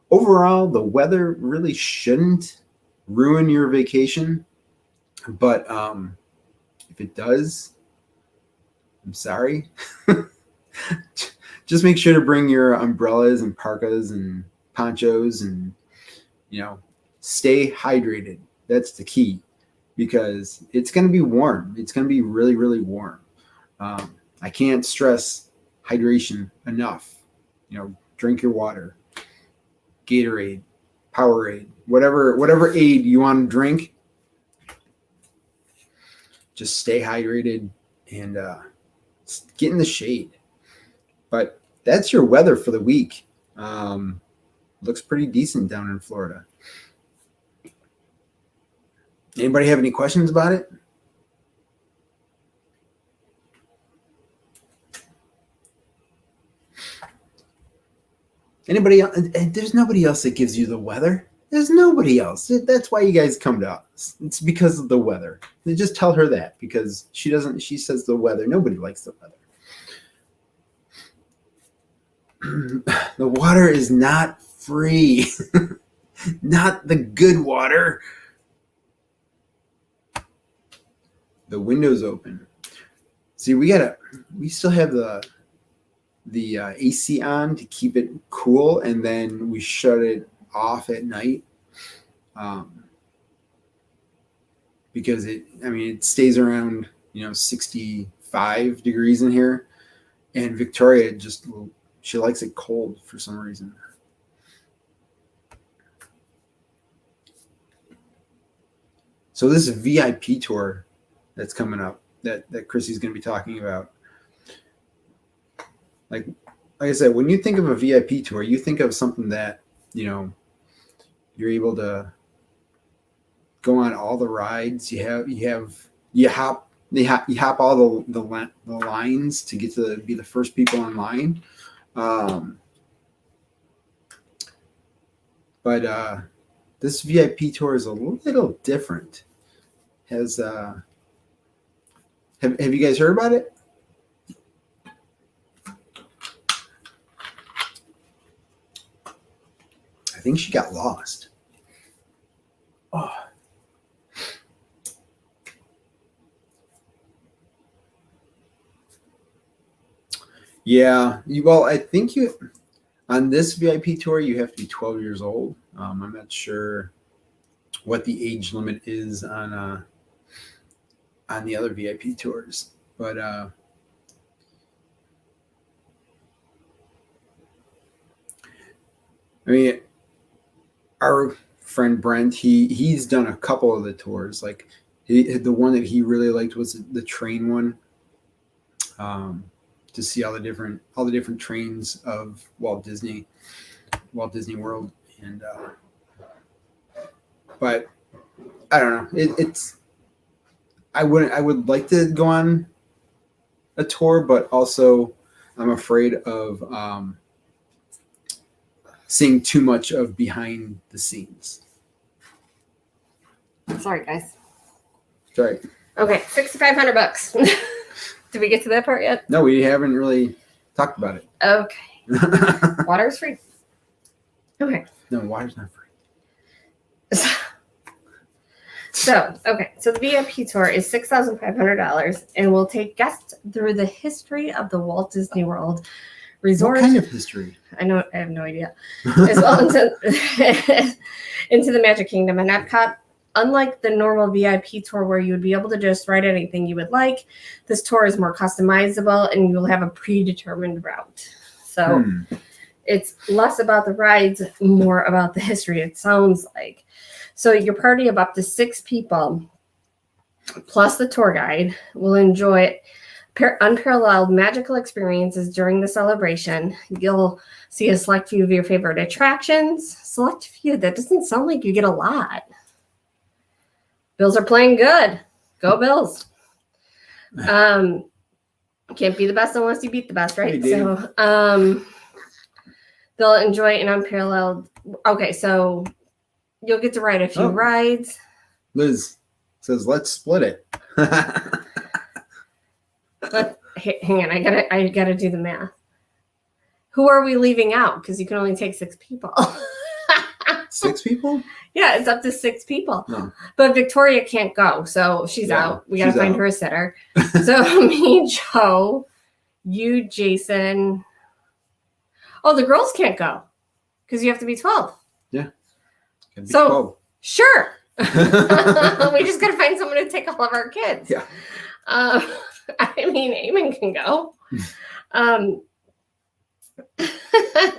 Overall, the weather really shouldn't ruin your vacation, but if it does, I'm sorry. Just make sure to bring your umbrellas and parkas and ponchos and, stay hydrated. That's the key, because it's going to be warm. It's going to be really, really warm. I can't stress hydration enough. Drink your water, Gatorade, Powerade, whatever aid you want to drink. Just stay hydrated and get in the shade. But that's your weather for the week. Looks pretty decent down in Florida. Anybody have any questions about it? Anybody else? There's nobody else that gives you the weather. There's nobody else. That's why you guys come to us. It's because of the weather. Just tell her that, because she says the weather. Nobody likes the weather. The water is not free. Not the good water. The window's open. See, we still have the AC on to keep it cool, and then we shut it off at night. Because it stays around, 65 degrees in here, and Victoria she likes it cold for some reason. So this is a VIP tour that's coming up that Chrissy's going to be talking about. Like I said, when you think of a VIP tour, you think of something that, you're able to go on all the rides. You hop all the lines to get to be the first people in line. But this VIP tour is a little different. Have you guys heard about it? I think she got lost. Oh. Yeah. Well, I think on this VIP tour, you have to be 12 years old. I'm not sure what the age limit is on the other VIP tours, but our friend Brent, he's done a couple of the tours. Like the one that he really liked was the train one, to see all the different trains of Walt Disney World. And but I don't know. I would like to go on a tour, but also I'm afraid of seeing too much of behind the scenes.
Sorry, guys.
Sorry.
Okay, $6,500. Did we get to that part yet?
No, we haven't really talked about it.
Okay. Water is free. Okay.
No, water's not free.
So the VIP tour is $6,500 and will take guests through the history of the Walt Disney World Resort.
What kind of history?
I have no idea. As well into the Magic Kingdom and Epcot. Unlike the normal VIP tour where you would be able to just ride anything you would like, this tour is more customizable and you'll have a predetermined route. So it's less about the rides, more about the history, it sounds like. So your party of up to 6 people, plus the tour guide, will enjoy unparalleled magical experiences during the celebration. You'll see a select few of your favorite attractions. Select few, that doesn't sound like you get a lot. Bills are playing good. Go Bills. Can't be the best unless you beat the best, right? So they'll enjoy an unparalleled. Okay, so you'll get to ride a few rides.
Liz says, let's split it.
Hang on, I gotta do the math. Who are we leaving out? Because you can only take 6 people.
6 people?
Yeah, it's up to 6 people.
No.
But Victoria can't go, so she's out. We gotta find her a sitter. So me, Joe, you, Jason. Oh, the girls can't go because you have to be 12.
Yeah.
So
12.
Sure. We just gotta find someone to take all of our kids.
Yeah.
I mean, Eamon can go.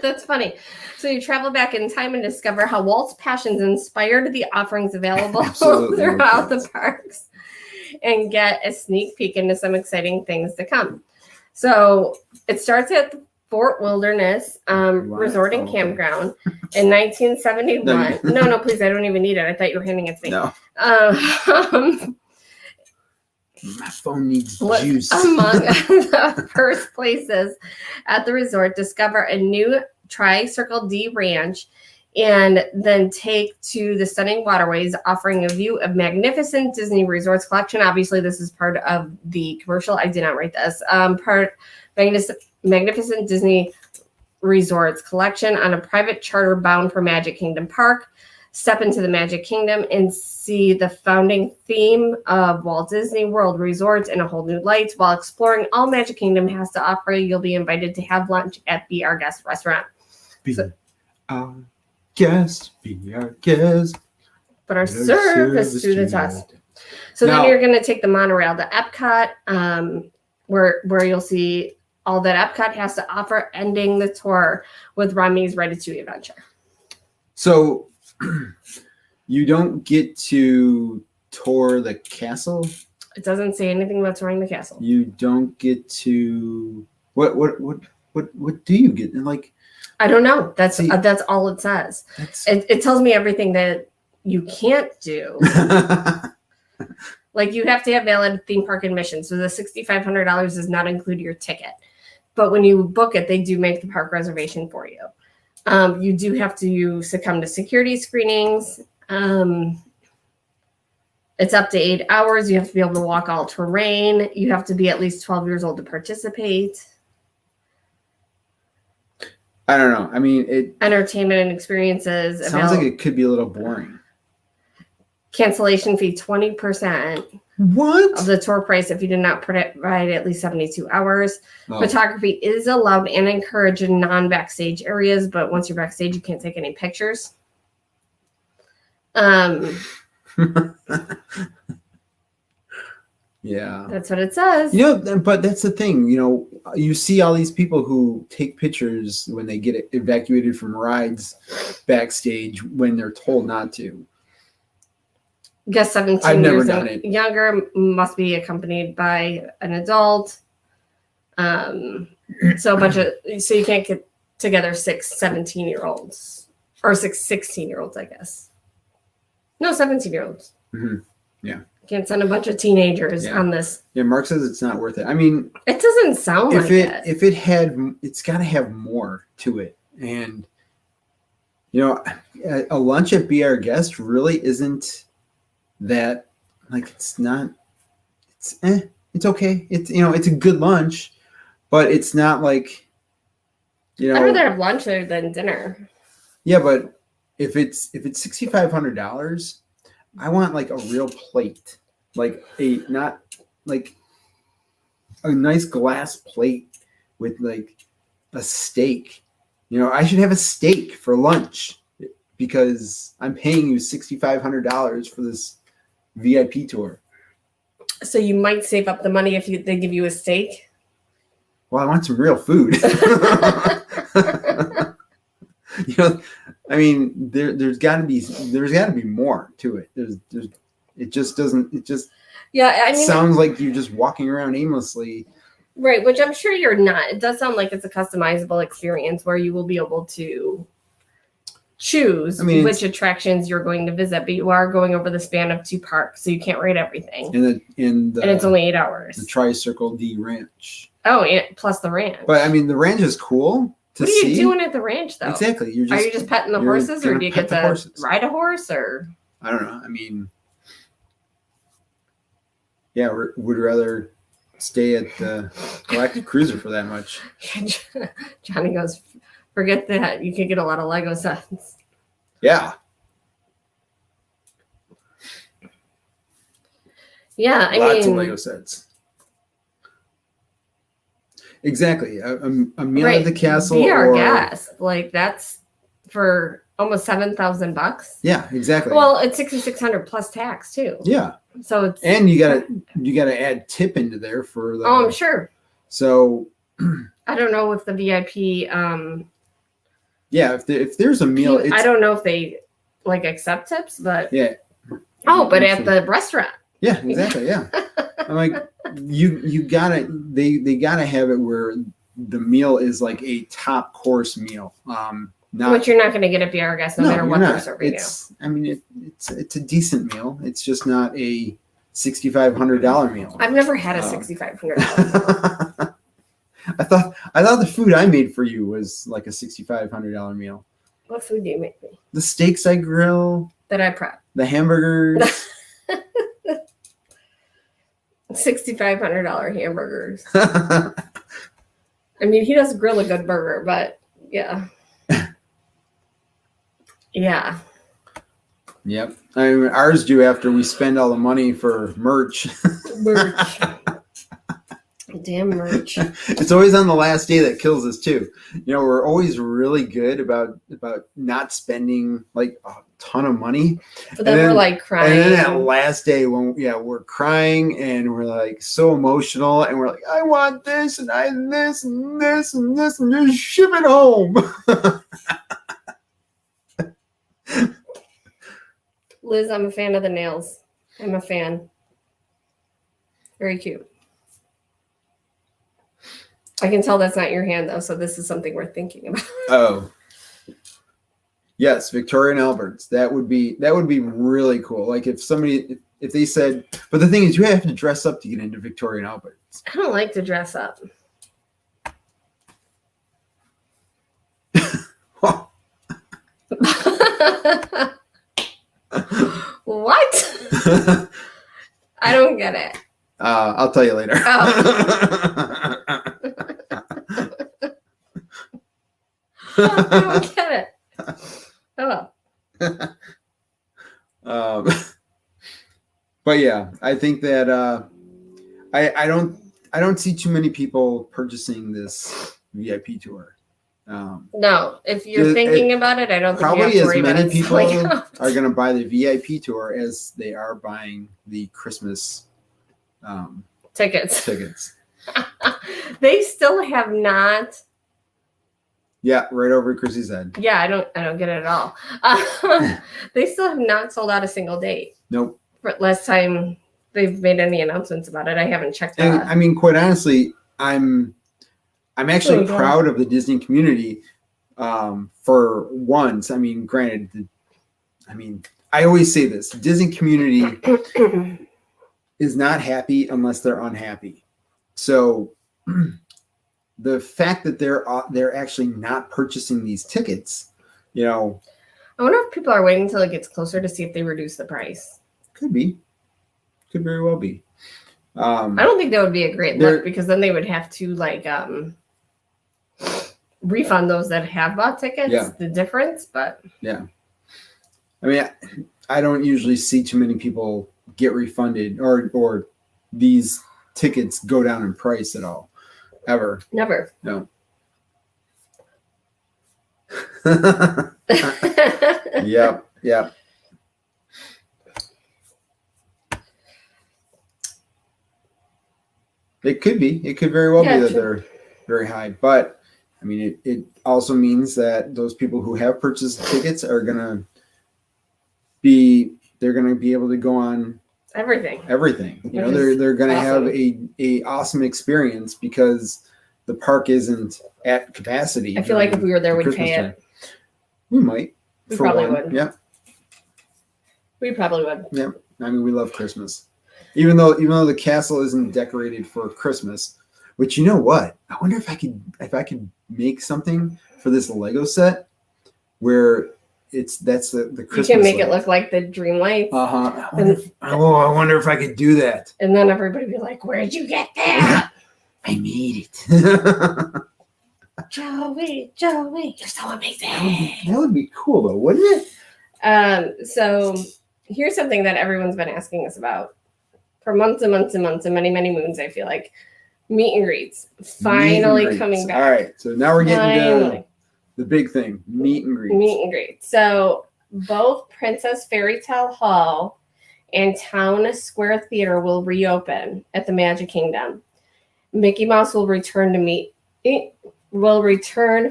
That's funny. So you travel back in time and discover how Walt's passions inspired the offerings available throughout the parks and get a sneak peek into some exciting things to come. So it starts at the Fort Wilderness Resort and Campground in 1971. No, please, I don't even need it. I thought you were handing it to me.
No. My phone needs juice.
Among the first places at the resort, discover a new Tri-Circle D ranch and then take to the stunning waterways, offering a view of magnificent Disney Resorts collection. Obviously, this is part of the commercial. I did not write this. Magnificent Disney Resorts collection on a private charter bound for Magic Kingdom Park. Step into the Magic Kingdom and see the founding theme of Walt Disney World Resort in a whole new light. While exploring all Magic Kingdom has to offer, you'll be invited to have lunch at Be Our Guest restaurant.
Be our guest.
But our service to the test. So then you're going to take the monorail to Epcot, where you'll see all that Epcot has to offer, ending the tour with Remy's Ratatouille Adventure.
So you don't get to tour the castle?
It doesn't say anything about touring the castle.
You don't get to what do you get? Like,
I don't know. That's all it says. It tells me everything that you can't do. Like, you have to have valid theme park admission. So the $6,500 does not include your ticket. But when you book it, they do make the park reservation for you. You do have to succumb to security screenings. It's up to 8 hours. You have to be able to walk all terrain. You have to be at least 12 years old to participate.
I don't know. I mean,
entertainment and experiences.
Sounds like it could be a little boring.
Cancellation fee 20%.
What?
Of the tour price if you did not provide at least 72 hours. Oh. Photography is allowed and encouraged in non-backstage areas, but once you're backstage, you can't take any pictures.
Yeah.
That's what it says.
But that's the thing. You see all these people who take pictures when they get evacuated from rides backstage when they're told not to.
Guess 17 years and younger must be accompanied by an adult. So you can't get together 6 17-year-olds or 6 16-year-olds, I guess. No, 17-year-olds.
Mm-hmm. Yeah.
Can't send a bunch of teenagers on this.
Yeah, Mark says it's not worth it. I mean,
it doesn't sound like it.
If it had, it's got to have more to it. And, a lunch at Be Our Guest really isn't that, like, it's okay. It's a good lunch, but it's not like,
I'd rather have lunch than dinner.
Yeah, but if it's $6,500, I want like a real plate, like not like a nice glass plate with like a steak. I should have a steak for lunch because I'm paying you $6,500 for this VIP tour.
So you might save up the money if they give you a steak.
Well, I want some real food. I mean, there's got to be more to it. It just sounds like you're just walking around aimlessly.
Right, which I'm sure you're not. It does sound like it's a customizable experience where you will be able to choose which attractions you're going to visit, but you are going over the span of 2 parks, so you can't rate everything. And it's only 8 hours.
The Tri-Circle D Ranch.
Oh, yeah, plus the ranch.
But I mean, the ranch is cool.
What are you doing at the ranch, though?
Exactly.
Are you just petting the horses, or do you get to ride a horse, or?
I don't know. I mean, yeah, would rather stay at the Galactic Cruiser for that much.
Johnny goes, forget that. You can get a lot of Lego sets.
Yeah.
Yeah,
lots of Lego sets. Exactly. A meal at the castle.
VR gas. Like that's for almost $7,000.
Yeah, exactly.
Well, it's $6,600 plus tax too.
Yeah.
So it's
you gotta add tip into there for the.
Oh, I'm sure.
So.
I don't know if the VIP.
Yeah, if there's a meal,
I don't know if they like accept tips, but
yeah.
Oh, but at the restaurant.
Yeah, exactly. Yeah. I'm like, you gotta they gotta have it where the meal is like a top course meal.
Which you're not going to get at VR gas, no matter what they're serving you.
I mean, it's a decent meal. It's just not a $6,500 meal.
I've never had a $6,500 meal.
I thought the food I made for you was like a $6,500 meal.
What food do you make me?
The steaks I grill.
That I prep.
The hamburgers.
$6,500 hamburgers. I mean, he does grill a good burger, but yeah. Yeah.
Yep. I mean, ours do after we spend all the money for merch.
Damn merch.
It's always on the last day that kills us too. We're always really good about not spending like a ton of money.
But then we're like crying.
And then that last day when we're crying and we're like so emotional and we're like, I want this and this and this and this and just ship it home.
Liz, I'm a fan of the nails. I'm a fan. Very cute. I can tell that's not your hand though, so this is something we're thinking about.
Oh. Yes, Victoria and Albert's. That would be really cool. Like if they said, but the thing is you have to dress up to get into Victoria and Albert's.
I don't like to dress up. What? I don't get it.
I'll tell you later.
Oh. I don't get it. Oh.
But yeah, I think that I don't see too many people purchasing this VIP tour.
No, if you're thinking about it, I don't think
probably
you have to
as
worry
many
about
people
it.
are going to buy the VIP tour as they are buying the Christmas
tickets.
They
still have not.
Yeah, right over Chrissy's head.
Yeah, I don't get it at all. They still have not sold out a single date.
Nope.
For last time they've made any announcements about it, I haven't checked that.
I mean, quite honestly, I'm actually proud of the Disney community for once. I mean, granted, I always say this: the Disney community is not happy unless they're unhappy. So the fact that they're actually not purchasing these tickets, I
wonder if people are waiting until it gets closer to see if they reduce the price.
Could very well be.
I don't think that would be a great look because then they would have to refund those that have bought tickets.
Yeah.
The difference, but
yeah. I mean, I don't usually see too many people get refunded or these tickets go down in price at all, ever.
Never.
No. Yep. Yep. It could be. It could very well be that they're very high. But, I mean, it also means that those people who have purchased tickets are going to be able to go on
everything.
You know, they're going to have a awesome experience because the park isn't at capacity.
I feel like if we were there, we'd pay it.
We might.
We probably would.
Yeah.
We probably would.
Yeah. I mean, we love Christmas. Even though the castle isn't decorated for Christmas, which, you know what? I wonder if I could make something for this Lego set where that's the Christmas.
You can make it look like the dream lights.
I wonder if I could do that.
And then everybody would be like, "Where'd you get that?"
I made it.
Joey, you're so amazing.
That would be cool, though, wouldn't
it? So here's something that everyone's been asking us about for months and months and months and many, many moons, I feel like. Meet and greets. Finally coming back.
All right. So now we're getting to the big thing. Meet and greets.
Meet and greets. So both Princess Fairy Tale Hall and Town Square Theater will reopen at the Magic Kingdom. Mickey Mouse will return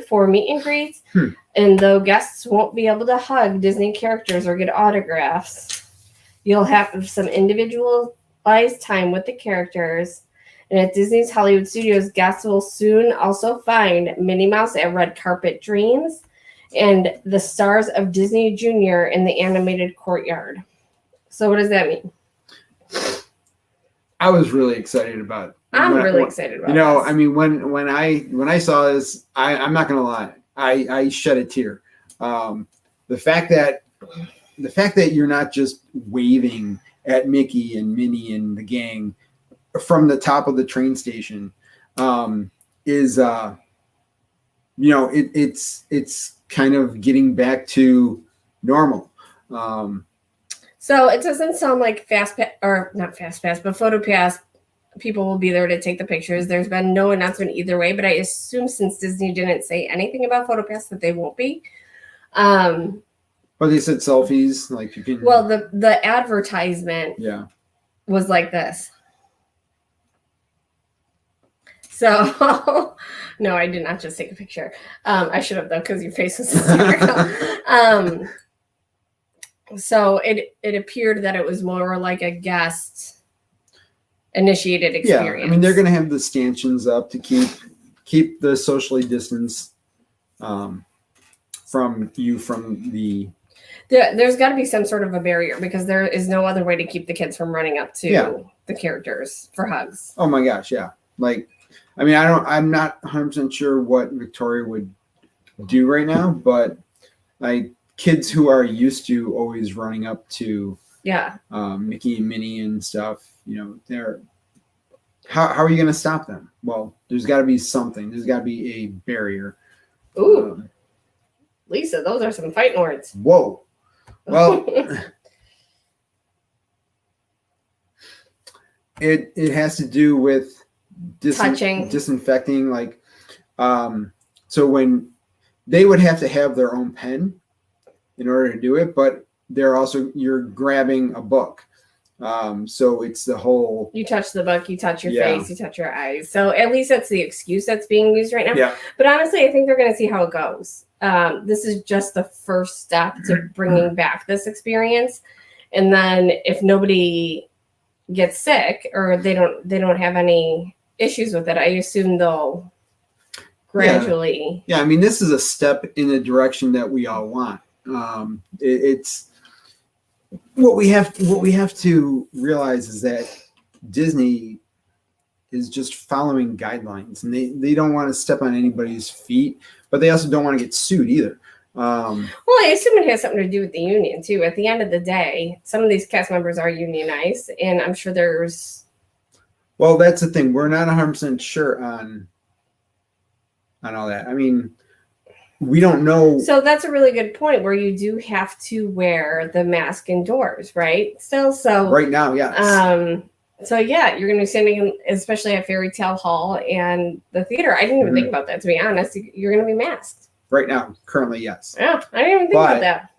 for meet and greets. And though guests won't be able to hug Disney characters or get autographs, you'll have some individualized time with the characters. And at Disney's Hollywood Studios, guests will soon also find Minnie Mouse at Red Carpet Dreams and the stars of Disney Junior in the animated courtyard. So what does that mean?
I was really excited about it.
I'm really excited about it.
You know, I mean, when I saw this, I'm not gonna lie, I shed a tear. The fact that you're not just waving at Mickey and Minnie and the gang from the top of the train station is you know, it's kind of getting back to normal.
So it doesn't sound like not Fast Pass, but Photo Pass people will be there to take the pictures. There's been no announcement either way, but I assume since Disney didn't say anything about Photo Pass that they won't be.
But they said selfies, like you can.
Well, the advertisement was like this. So, no, I did not just take a picture. I should have, though, because your face was hysterical. So it appeared that it was more like a guest initiated experience.
Yeah, I mean, they're going to have the stanchions up to keep the socially distanced from the.
There's got to be some sort of a barrier because there is no other way to keep the kids from running up to the characters for hugs.
Oh my gosh, yeah. Like, I mean, I'm not 100% sure what Victoria would do right now, but like kids who are used to always running up to Mickey and Minnie and stuff, you know, they're how are you going to stop them? Well, there's got to be something. There's got to be a barrier.
Ooh, Lisa, those are some fighting words.
Whoa. Well, it has to do with
touching,
disinfecting, like so when they would have to have their own pen in order to do it, but you're grabbing a book, so it's the whole
you touch the book, you touch your face, you touch your eyes. So at least that's the excuse that's being used right now. But honestly, I think they're going to see how it goes. This is just the first step to bringing back this experience, and then if nobody gets sick or they don't have any issues with it, I assume they'll gradually.
Yeah, I mean, this is a step in the direction that we all want. It's what we have to realize is that Disney is just following guidelines, and they don't want to step on anybody's feet, but they also don't want to get sued either.
Well, I assume it has something to do with the union too. At the end of the day, some of these cast members are unionized, and I'm sure there's.
Well, that's the thing. We're not 100% sure on all that. I mean, we don't know.
So that's a really good point where you do have to wear the mask indoors, right? Still, so
Right now, yes.
So yeah, you're going to be standing in, especially at Fairy Tale Hall and the theater. I didn't even think about that, to be honest. You're going to be masked.
Right now, currently, yes.
Yeah, I didn't even think about that.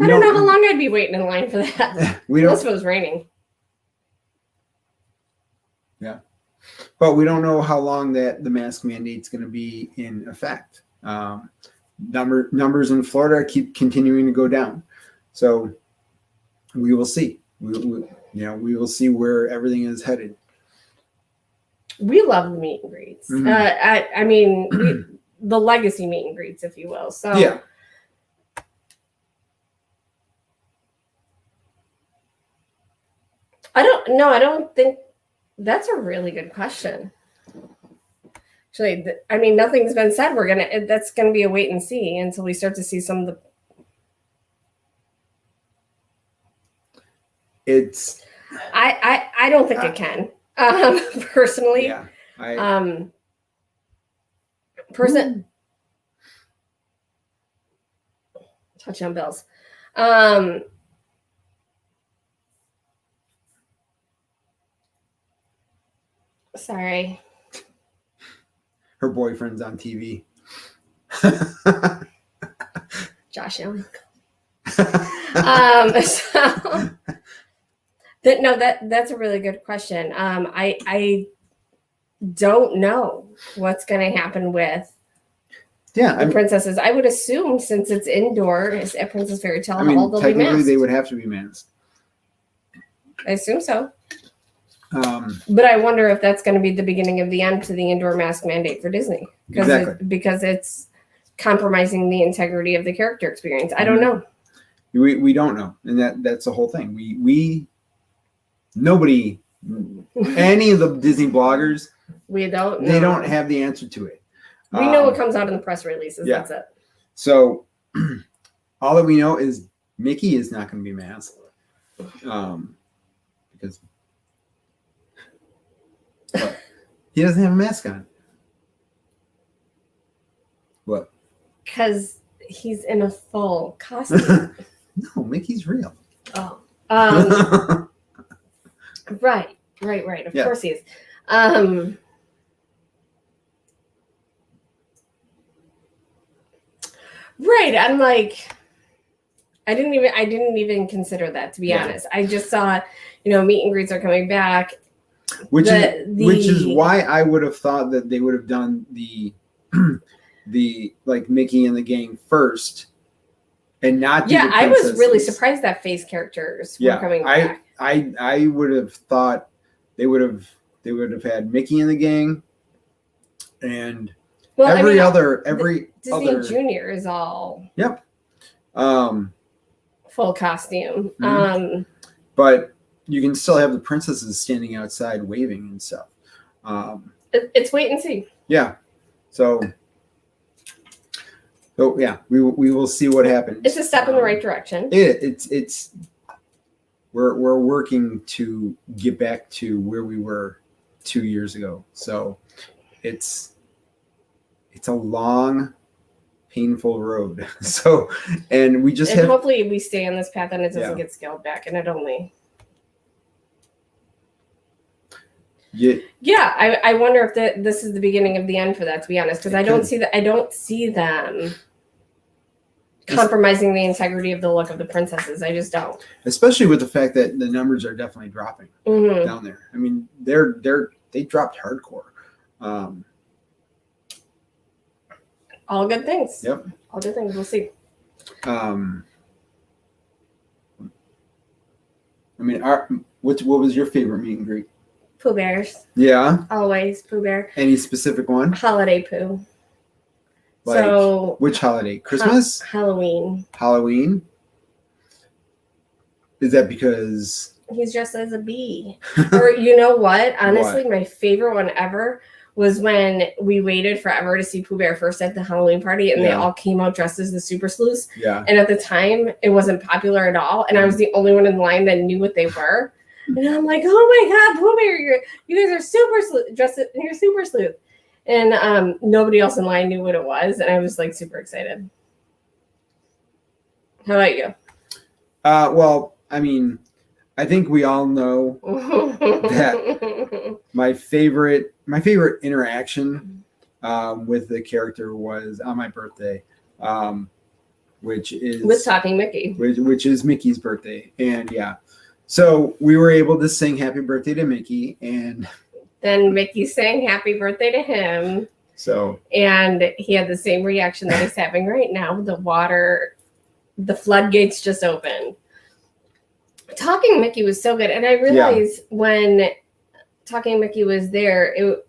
I don't know how long I'd be waiting in line for that. Unless it was raining.
Yeah. But we don't know how long that the mask mandate's going to be in effect. Numbers in Florida keep continuing to go down. So we will see. We will see where everything is headed.
We love the meet and greets. I mean, the legacy meet and greets, if you will. So
yeah.
I don't think that's a really good question. Actually, I mean, nothing's been said. That's gonna be a wait and see until we start to see some of the.
It's.
I don't think it can. Personally.
Yeah.
Touchdown Bills. Sorry.
Her boyfriend's on TV.
Josh Allen. That's a really good question. I don't know what's going to happen with the princesses. I would assume since it's indoor at Princess Fairy Tale Hall, they'll be masked.
Technically, they would have to be masked.
I assume so.
But
I wonder if that's going to be the beginning of the end to the indoor mask mandate for Disney. Because it's compromising the integrity of the character experience. I don't know.
We don't know. And that's the whole thing. Nobody, any of the Disney bloggers,
they don't
have the answer to it.
We know what comes out in the press releases. Yeah. That's it.
So all that we know is Mickey is not going to be masked. Because he doesn't have a mask on. What? Because
he's in a full costume.
No, Mickey's real.
Oh. Right. Of course he is. Right. I'm like, I didn't even consider that, to be honest. I just saw, meet and greets are coming back.
Which is why I would have thought that they would have done the like Mickey and the gang first and not do the
I was really surprised that face characters were coming back.
I would have thought they would have had Mickey and the gang and every
Disney Junior is all full costume.
Mm-hmm. But you can still have the princesses standing outside waving and stuff.
It's wait and see.
Yeah. So yeah, we will see what happens.
It's a step in the right direction.
It's we're working to get back to where we were 2 years ago. So it's a long, painful road. So, and we just
hopefully we stay on this path and it doesn't get scaled back, and it only. Yeah, I wonder if this is the beginning of the end for that, to be honest, because I don't see them compromising the integrity of the look of the princesses. I just don't.
Especially with the fact that the numbers are definitely dropping down there. I mean, they dropped hardcore.
All good things.
Yep.
All good things. We'll see.
I mean, what was your favorite meet and greet?
Pooh Bears.
Yeah.
Always Pooh Bear.
Any specific one?
Holiday Pooh.
So which holiday? Christmas?
Halloween.
Halloween? Is that because
he's dressed as a bee? Or you know what? Honestly, my favorite one ever was when we waited forever to see Pooh Bear first at the Halloween party, and they all came out dressed as the Super Sleuths.
Yeah.
And at the time, it wasn't popular at all, and I was the only one in line that knew what they were. And I'm like, oh my God, Pooh Bear, you guys are super sleuth, dressed in your Super Sleuth. And nobody else in line knew what it was, and I was like super excited. How about you?
Well, I mean, I think we all know that my favorite interaction with the character was on my birthday, which is
with Talking Mickey,
which is Mickey's birthday, and yeah, so we were able to sing "Happy Birthday" to Mickey, and
then Mickey sang "Happy Birthday" to him.
So,
and he had the same reaction that he's having right now. The floodgates just opened. Talking Mickey was so good. And I realized when Talking Mickey was there, it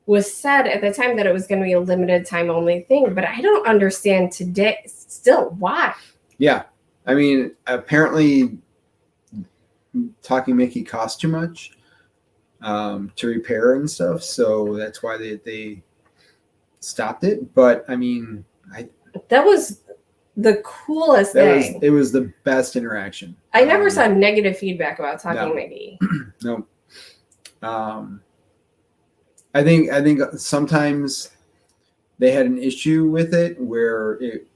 was said at the time that it was going to be a limited time only thing. But I don't understand today still why.
Yeah. I mean, apparently Talking Mickey cost too much to repair and stuff. So that's why they stopped it. But I mean,
that was the coolest thing.
It was the best interaction.
I never saw negative feedback about Talking Mickey.
No. I think sometimes they had an issue with it where it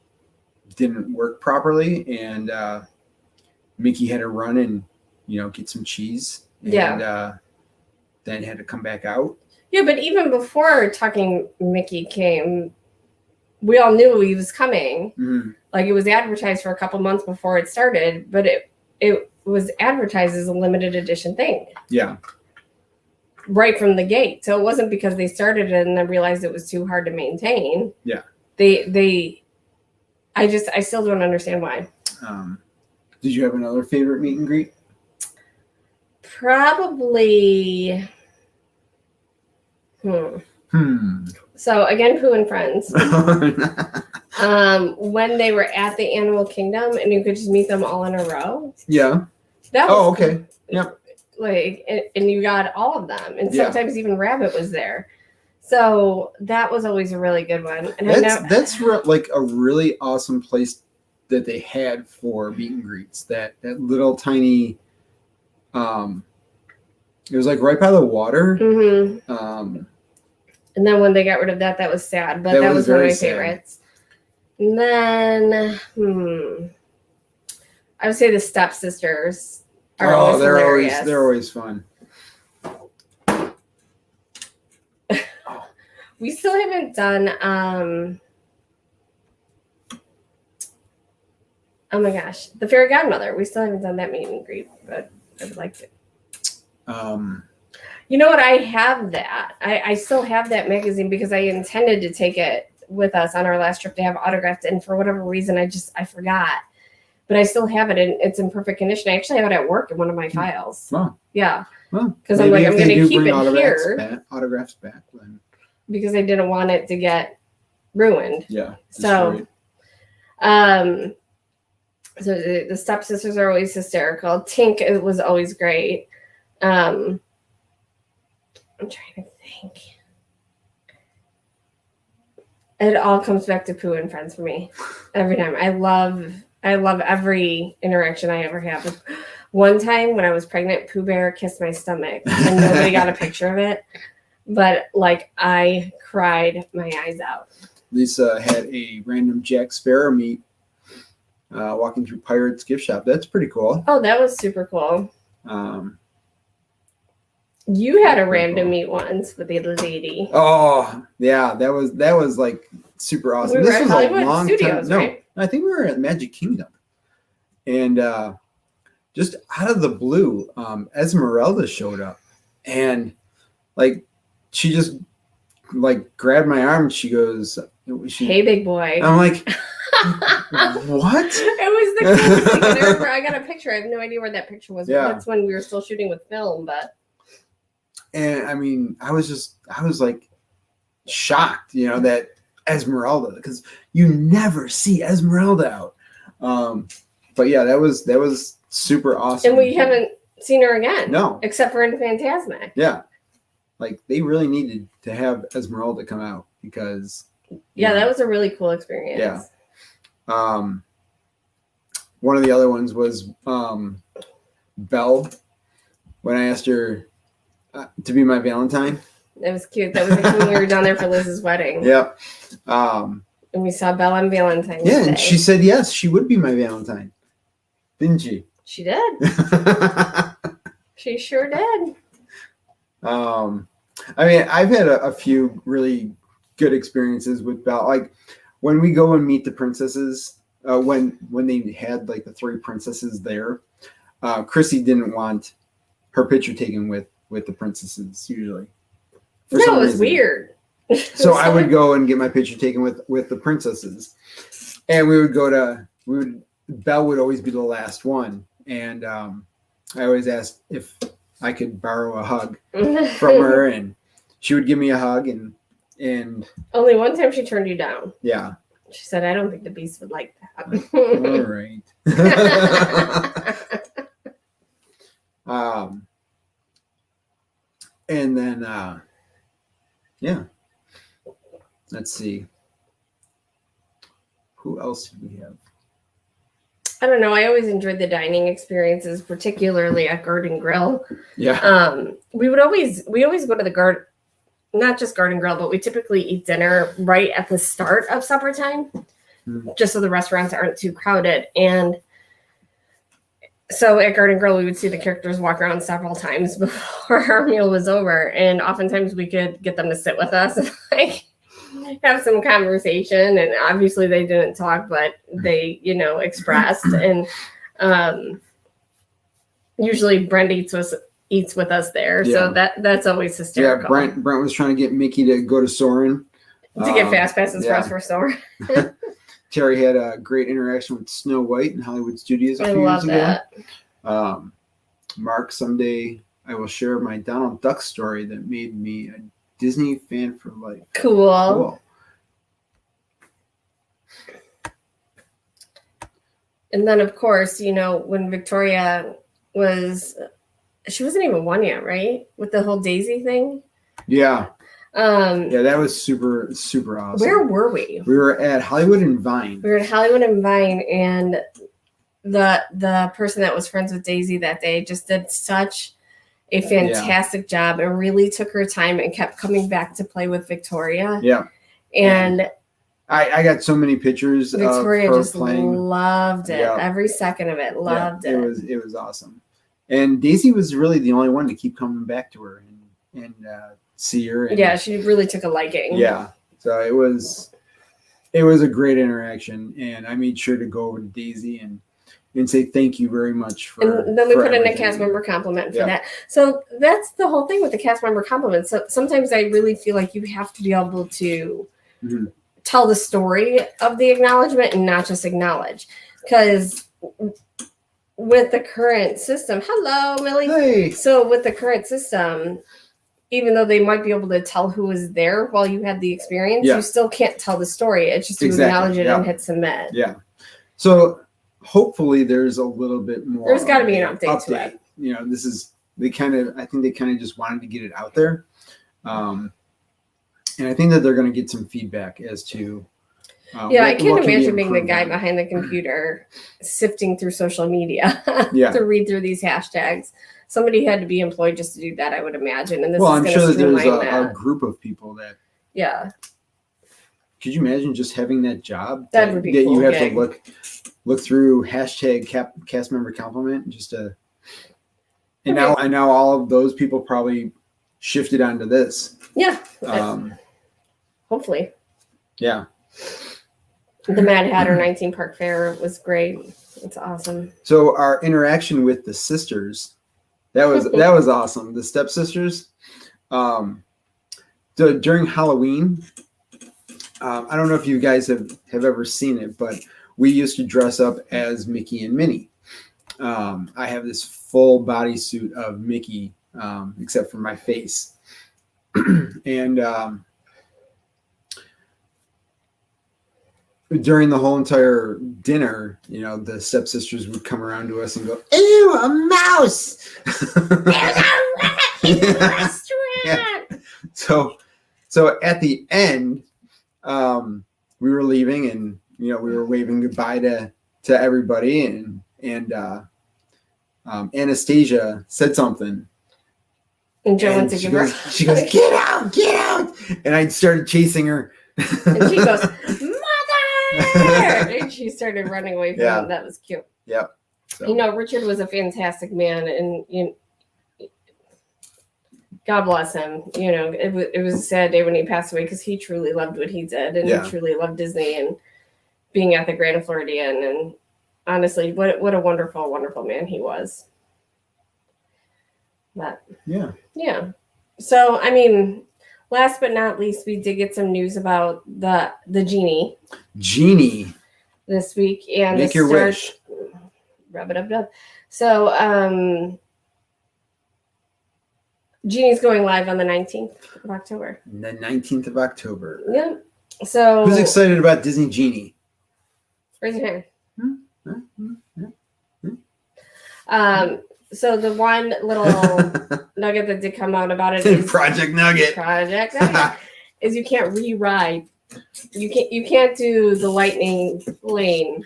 didn't work properly, and Mickey had to run and get some cheese, and then had to come back out.
Yeah, but even before Talking Mickey came, we all knew he was coming.
Mm-hmm.
Like, it was advertised for a couple months before it started, but it was advertised as a limited edition thing.
Yeah.
Right from the gate. So it wasn't because they started it and then realized it was too hard to maintain.
Yeah.
I still don't understand why.
Did you have another favorite meet and greet?
Probably. So again, Pooh and Friends. When they were at the Animal Kingdom and you could just meet them all in a row.
Yeah.
That was
okay. Yep.
And you got all of them, and sometimes even Rabbit was there. So that was always a really good one. And
that's like a really awesome place that they had for meet and greets. That little tiny, it was like right by the water.
Mm-hmm. And then when they got rid of that was sad, but that was one of my favorites. And then, I would say the Stepsisters are always hilarious.
They're always fun.
We still haven't done, oh my gosh, the Fairy Godmother. We still haven't done that meet and greet, but I would like to. You know what? I have that. I still have that magazine because I intended to take it with us on our last trip to have autographed, and for whatever reason, I forgot. But I still have it, and it's in perfect condition. I actually have it at work in one of my files.
Wow.
Yeah.
Well,
because I'm going to keep it here.
Autographs back then.
Because I didn't want it to get ruined.
Yeah.
So, so the Stepsisters are always hysterical. Tink was always great. I'm trying to think. It all comes back to Pooh and Friends for me every time. I love every interaction I ever have. One time when I was pregnant, Pooh Bear kissed my stomach and nobody got a picture of it. But I cried my eyes out.
Lisa had a random Jack Sparrow meet walking through Pirate's gift shop. That's pretty cool.
Oh, that was super cool. You had a random meet once with a lady.
Oh, yeah, that was like super awesome.
This was
a long
Studios,
time.
Right?
No, I think we were at Magic Kingdom, and just out of the blue, Esmeralda showed up, and she just grabbed my arm. And she goes,
"Hey, big boy."
I'm like, what?
It was the coolest thing. I remember I got a picture. I have no idea where that picture was.
Yeah.
That's when we were still shooting with film, but.
And I mean, I was like shocked, that Esmeralda, because you never see Esmeralda out. But yeah, that was super awesome.
And we haven't seen her again.
No.
Except for in Fantasmic.
Yeah. They really needed to have Esmeralda come out because.
Yeah, that was a really cool experience.
Yeah. One of the other ones was Belle, when I asked her to be my Valentine.
It was cute. That was when we were down there for Liz's wedding.
Yep.
And we saw Belle on Valentine's Day.
Yeah, and she said yes, she would be my Valentine. Didn't she?
She did. She sure did.
I mean, I've had a few really good experiences with Belle. Like when we go and meet the princesses, when they had like the 3 princesses there, Chrissy didn't want her picture taken with the princesses usually.
No, it was weird.
So I would go and get my picture taken with the princesses, and Belle would always be the last one, and I always asked if I could borrow a hug from her, and she would give me a hug, and
only one time she turned you down.
Yeah,
she said, "I don't think the Beast would like that."
All right. And then yeah, let's see, who else did we have?
I don't know. I always enjoyed the dining experiences, particularly at Garden Grill.
Yeah.
We always go to the garden, not just Garden Grill, but we typically eat dinner right at the start of supper time, just so the restaurants aren't too crowded. And so at Garden Grill, we would see the characters walk around several times before our meal was over. And oftentimes we could get them to sit with us and like have some conversation. And obviously they didn't talk, but they, expressed. And usually Brent eats with us there. Yeah. So that's always hysterical.
Yeah, Brent was trying to get Mickey to go to Soarin'.
To get fast passes for us for Soarin'.
Terry had a great interaction with Snow White in Hollywood Studios a few years ago. That. Mark, someday I will share my Donald Duck story that made me a Disney fan for life.
Cool. And then, of course, when Victoria she wasn't even 1 yet, right? With the whole Daisy thing.
Yeah. Yeah, that was super, super awesome.
Where were we?
We were at Hollywood and Vine.
We were at Hollywood and Vine, and the person that was friends with Daisy that day just did such a fantastic job and really took her time and kept coming back to play with Victoria.
Yeah.
And
I got so many pictures.
Victoria
of her
just
playing.
Loved it.
Yeah.
Every second of it. Loved it.
It was awesome. And Daisy was really the only one to keep coming back to her and see her. And,
she really took a liking.
Yeah. So it was a great interaction, and I made sure to go over to Daisy and say thank you very much for.
And then we put in a cast member compliment for that. So that's the whole thing with the cast member compliments. So sometimes I really feel like you have to be able to tell the story of the acknowledgement and not just acknowledge, because with the current system, hello, Millie.
Hey.
So with the current system, even though they might be able to tell who was there while you had the experience, you still can't tell the story. It's just to acknowledge it and hit submit.
Yeah. So hopefully there's a little bit more.
There's got to be an update to it.
I think they kind of just wanted to get it out there. And I think that they're going to get some feedback as to.
I can't imagine being the guy behind the computer sifting through social media to read through these hashtags. Somebody had to be employed just to do that, I would imagine. And
I'm sure that there's a group of people that.
Yeah.
Could you imagine just having that job?
That would be cool.
You have to look through hashtag cast member compliment just to. And now all of those people probably shifted onto this.
Yeah. Hopefully.
Yeah.
The Mad Hatter 19 Park Fair was great. It's awesome.
So our interaction with the sisters. That was awesome. The stepsisters, during Halloween, I don't know if you guys have ever seen it, but we used to dress up as Mickey and Minnie. I have this full bodysuit of Mickey, except for my face. And during the whole entire dinner, the stepsisters would come around to us and go, "Ew, a mouse! There's a rat in the restaurant!" Yeah. So at the end, we were leaving, and we were waving goodbye to everybody, and Anastasia said something.
And Joe went to
she
give her.
goes, get out, get out. And I started chasing her.
And she goes, Mother! And she started running away from him. That was cute.
Yep. So.
You know, Richard was a fantastic man, and God bless him. You know, it was a sad day when he passed away because he truly loved what he did, and he truly loved Disney and being at the Grand Floridian. And honestly, what a wonderful, wonderful man he was. But yeah. So I mean, last but not least, we did get some news about the genie this week, and
make your wish.
Rub it up. So Genie's going live on the 19th of October.
The 19th of October.
Yep. So
who's excited about Disney Genie?
Raise your hand. So the one little nugget that did come out about it is
Project Nugget
is you can't rewrite. You can't do the lightning lane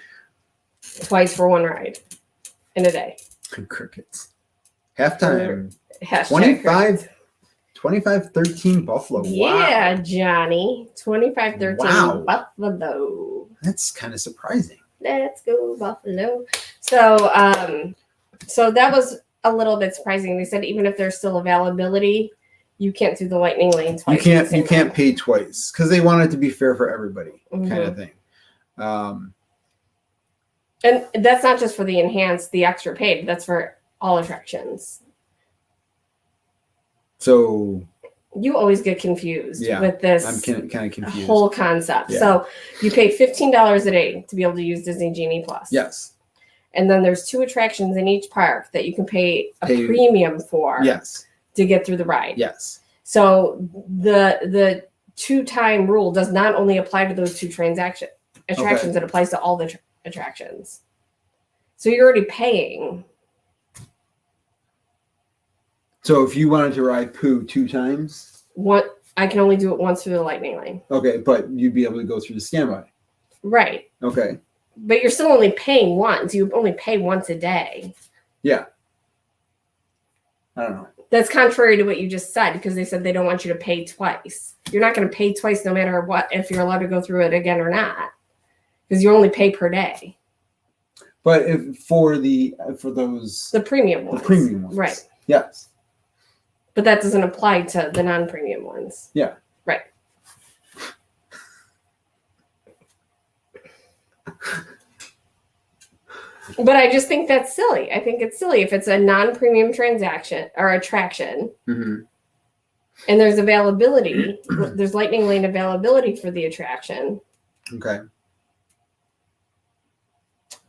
twice for one ride in a day.
Crickets. Halftime.
25-13
Buffalo.
Yeah,
Wow.
Johnny. 25-13 Buffalo.
That's kind of surprising.
Let's go Buffalo. So so that was a little bit surprising. They said even if there's still availability, you can't do the lightning lane twice.
You can't pay twice because they want it to be fair for everybody, kind of thing.
And that's not just for the enhanced, the extra paid. That's for all attractions.
So
you always get confused with this.
I'm kind of confused.
Whole concept. Yeah. So you pay $15 a day to be able to use Disney Genie Plus.
Yes.
And then there's 2 attractions in each park that you can pay a premium for.
Yes.
To get through the ride.
Yes.
So the 2-time rule does not only apply to those 2 attractions. It applies to all the attractions. So you're already paying.
So if you wanted to ride Pooh 2 times,
I can only do it once through the lightning lane.
Okay, but you'd be able to go through the standby.
Right.
Okay.
But you're still only paying once. You only pay once a day.
Yeah. I don't know.
That's contrary to what you just said because they said they don't want you to pay twice. You're not going to pay twice no matter what, if you're allowed to go through it again or not, because you only pay per day.
But if for those
the premium ones, right?
Yes.
But that doesn't apply to the non-premium ones.
Yeah.
Right. But I just think that's silly. I think it's silly if it's a non-premium transaction or attraction, and there's availability. There's lightning lane availability for the attraction.
Okay.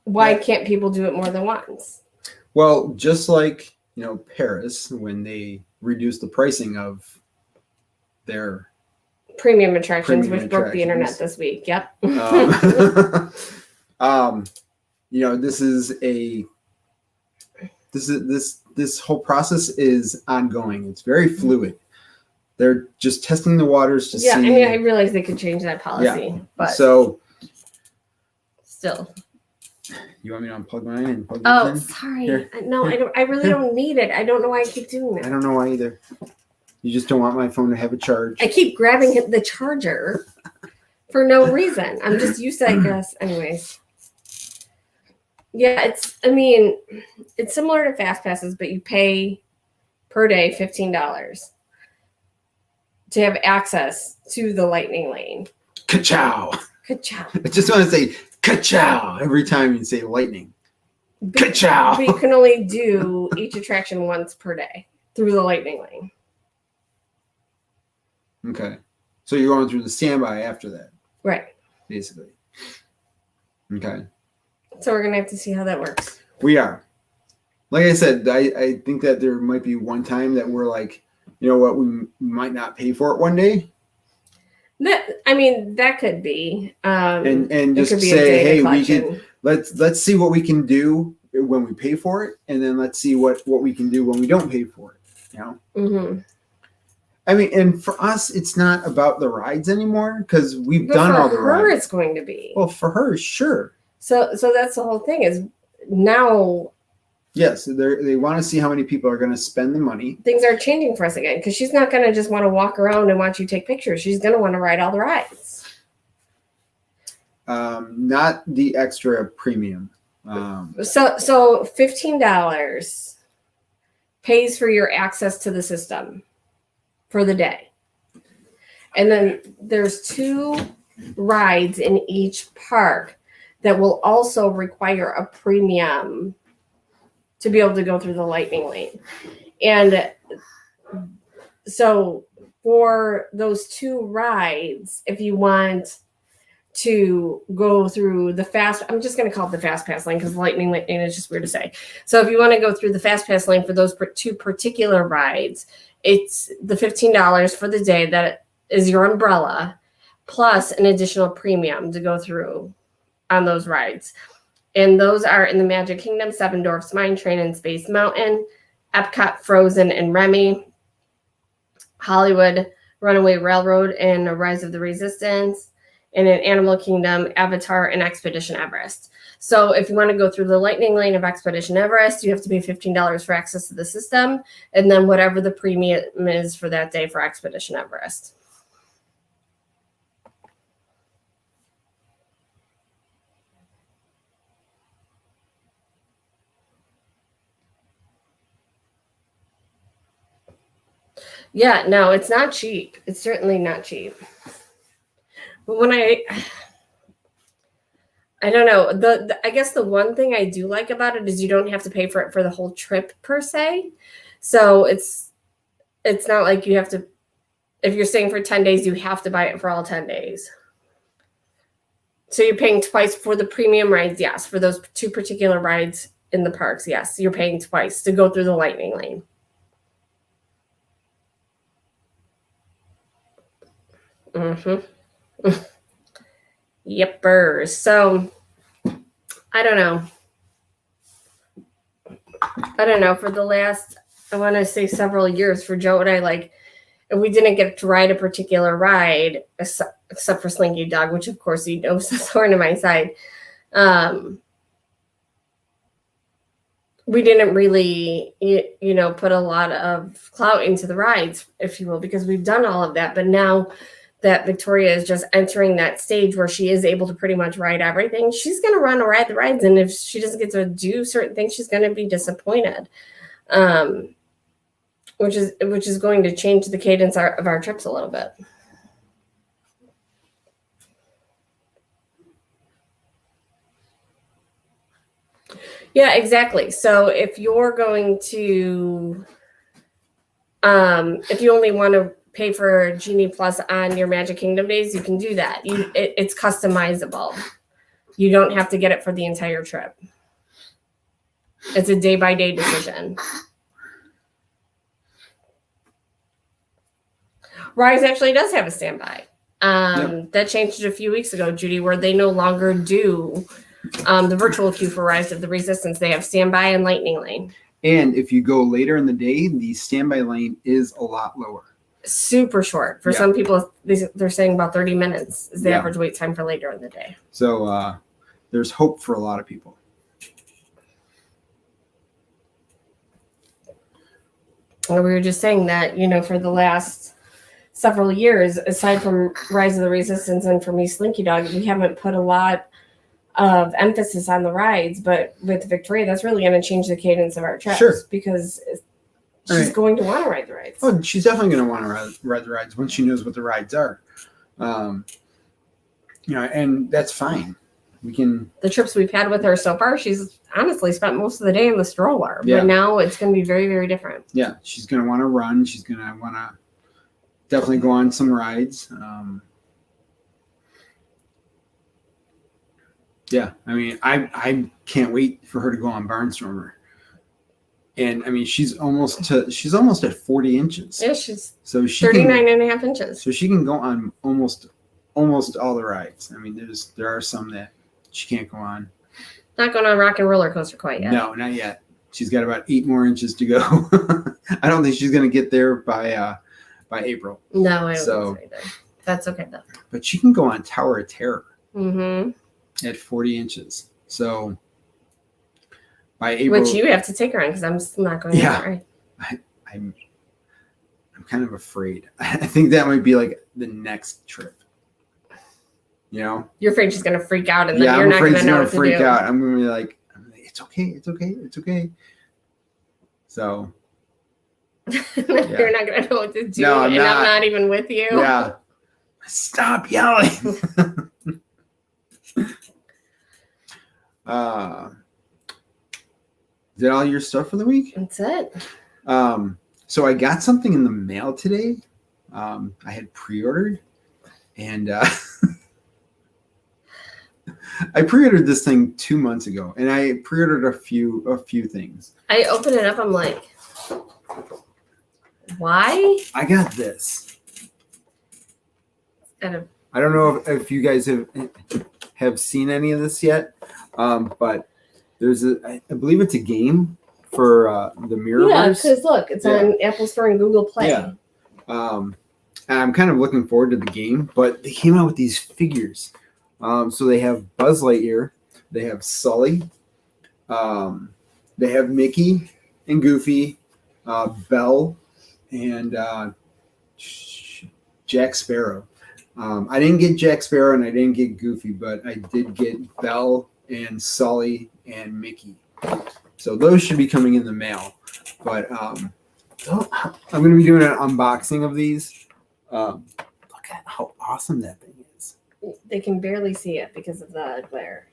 Why can't people do it more than once?
Well, just like Paris, when they reduced the pricing of their
premium attractions, which broke the internet this week. Yep.
This whole process is ongoing. It's very fluid. They're just testing the waters to see.
Yeah, I mean, I realize they could change that policy, but
so
still.
You want me to unplug mine and plug
it in?
Oh,
sorry. Here. No, I don't. I really don't need it. I don't know why I keep doing that.
I don't know why either. You just don't want my phone to have a charge.
I keep grabbing the charger for no reason. I'm just used to, I guess. Anyways. Yeah, it's similar to Fast Passes, but you pay per day $15 to have access to the lightning lane.
Ka-chow.
Ka-chow.
I just want to say ka-chow every time you say lightning. Ka-chow.
But you can only do each attraction once per day through the lightning lane.
Okay. So you're going through the standby after that.
Right.
Basically. Okay.
So we're going to have to see how that works.
We are. Like I said, I think that there might be one time that we're like, you know what, we might not pay for it one day.
That could be.
And just say, hey, we can let's see what we can do when we pay for it, and then let's see what we can do when we don't pay for it.
Mm-hmm.
I mean, and for us, it's not about the rides anymore because we've done all the rides.
For her, it's going to be.
Well, for her, sure.
So that's the whole thing is now
Yes, they want to see how many people are going to spend the money.
Things are changing for us again because she's not going to just want to walk around and watch you take pictures. She's going to want to ride all the rides.
Not the extra premium.
So $15 pays for your access to the system for the day. And then there's 2 rides in each park that will also require a premium to be able to go through the lightning lane. And so for those 2 rides, if you want to go through the I'm just going to call it the fast pass lane because the lightning lane is just weird to say. So if you want to go through the fast pass lane for those 2 particular rides, it's the $15 for the day that is your umbrella plus an additional premium to go through on those rides. And those are in the Magic Kingdom, Seven Dwarfs Mine Train and Space Mountain, Epcot, Frozen, and Remy, Hollywood, Runaway Railroad, and Rise of the Resistance, and in Animal Kingdom, Avatar, and Expedition Everest. So if you want to go through the lightning lane of Expedition Everest, you have to pay $15 for access to the system, and then whatever the premium is for that day for Expedition Everest. Yeah, no, it's not cheap. It's certainly not cheap. But when I don't know, I guess the one thing I do like about it is you don't have to pay for it for the whole trip per se. So it's not like you have to, if you're staying for 10 days, you have to buy it for all 10 days. So you're paying twice for the premium rides, yes. For those 2 particular rides in the parks, yes. You're paying twice to go through the lightning lane. Mm-hmm. Yepers. So I don't know. For the last, I want to say several years for Joe and I, like, if we didn't get to ride a particular ride, except for Slinky Dog, which of course he knows the thorn in my side. We didn't really, put a lot of clout into the rides, if you will, because we've done all of that. But now that Victoria is just entering that stage where she is able to pretty much ride everything, she's going to run and ride the rides. And if she doesn't get to do certain things, she's going to be disappointed, which is going to change the cadence of our trips a little bit. Yeah, exactly. So if you're going to, if you only want to pay for Genie Plus on your Magic Kingdom days, you can do that. It's customizable. You don't have to get it for the entire trip. It's a day-by-day decision. Rise actually does have a standby. That changed a few weeks ago, Judy, where they no longer do the virtual queue for Rise of the Resistance. They have standby and lightning lane. And
if you go later in the day, the standby lane is a lot lower.
Super short. For some people, they're saying about 30 minutes is the average wait time for later in the day.
So there's hope for a lot of people.
Well, we were just saying that, for the last several years, aside from Rise of the Resistance and for me, Slinky Dog, we haven't put a lot of emphasis on the rides. But with Victoria, that's really going to change the cadence of our trips. Sure. Because she's going to want to ride the rides.
Oh, she's definitely going to want to ride the rides once she knows what the rides are. And that's fine. The
trips we've had with her so far, she's honestly spent most of the day in the stroller. Yeah. But now it's going to be very, very different.
Yeah, she's going to want to run. She's going to want to definitely go on some rides. I can't wait for her to go on Barnstormer. And she's almost at 40 inches.
Yeah, she's 39 and a half inches.
So she can go on almost all the rides. There are some that she can't go on.
Not going on Rock and Roller Coaster quite yet.
No, not yet. She's got about 8 more inches to go. I don't think she's going to get there by April.
No, I don't think so either. That's okay though.
But she can go on Tower of Terror
at
40 inches. So, by April.
Which you have to take her on because I'm still not going
Yeah.
on that ride.
I'm kind of afraid. I think that might be like the next trip. You know?
You're afraid she's going to freak out and then
Yeah,
you're
I'm
not
afraid
going to
she's
know
gonna
what to
freak
do.
out. I'm gonna be like, it's okay. So
You're not going to know what to do.
No, I'm
and
not.
I'm not even with you.
yeah. Stop yelling. Is that all your stuff for the week?
That's it.
So I got something in the mail today. I had pre-ordered, and I pre-ordered this thing 2 months ago, and I pre-ordered a few things.
I open it up. I'm like, why?
I got this.
Kind of.
I don't know if you guys have seen any of this yet, but there's I believe it's a game for the Mirrorverse.
Yeah, because look, it's on Apple Store and Google Play.
Yeah. And I'm kind of looking forward to the game, but they came out with these figures. So they have Buzz Lightyear, they have Sully, they have Mickey and Goofy, Belle, and Jack Sparrow. I didn't get Jack Sparrow and I didn't get Goofy, but I did get Belle and Sully and Mickey. So those should be coming in the mail. But I'm going to be doing an unboxing of these. Look at how awesome that thing is.
They can barely see it because of the glare.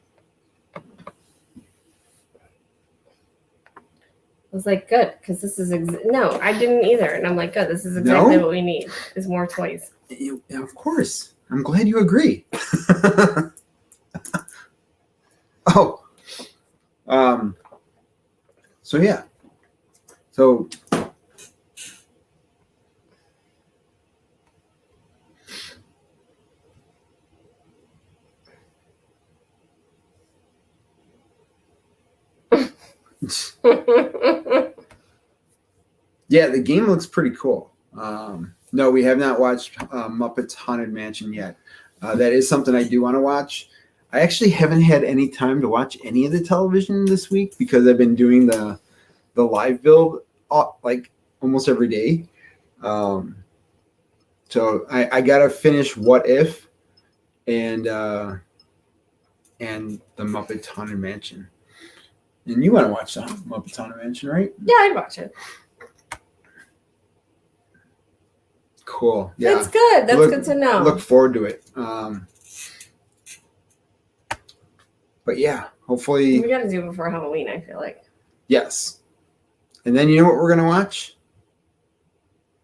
I was like, good, because this is no, I didn't either, and I'm like, good, this is exactly what we need. Is more toys.
Of course, I'm glad you agree. Oh, so yeah, so. Yeah, the game looks pretty cool. No, we have not watched Muppets Haunted Mansion yet. That is something I do want to watch. I actually haven't had any time to watch any of the television this week because I've been doing the live build like almost every day. So I gotta finish What If and the Muppets Haunted Mansion. And you want to watch the Muppets Haunted Mansion, right?
Yeah, I'd watch it.
Cool. Yeah.
That's good. That's good to know.
Look forward to it. But yeah, hopefully.
We got to do it before Halloween, I feel like.
Yes. And then you know what we're going to watch?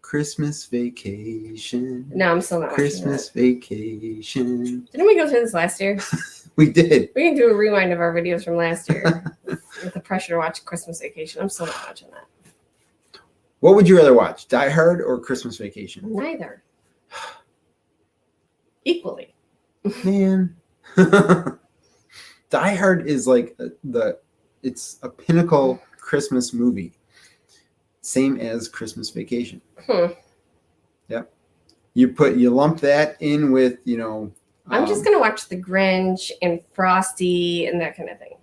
Christmas Vacation.
No, I'm still not
Christmas Vacation.
Didn't we go through this last year?
We did.
We can do a rewind of our videos from last year with the pressure to watch Christmas Vacation. I'm still not watching that.
What would you rather watch, Die Hard or Christmas Vacation?
Neither. Equally.
Man. Die Hard is like it's a pinnacle Christmas movie. Same as Christmas Vacation. Yep. You lump that in with,
I'm just going to watch The Grinch and Frosty and that kind of thing.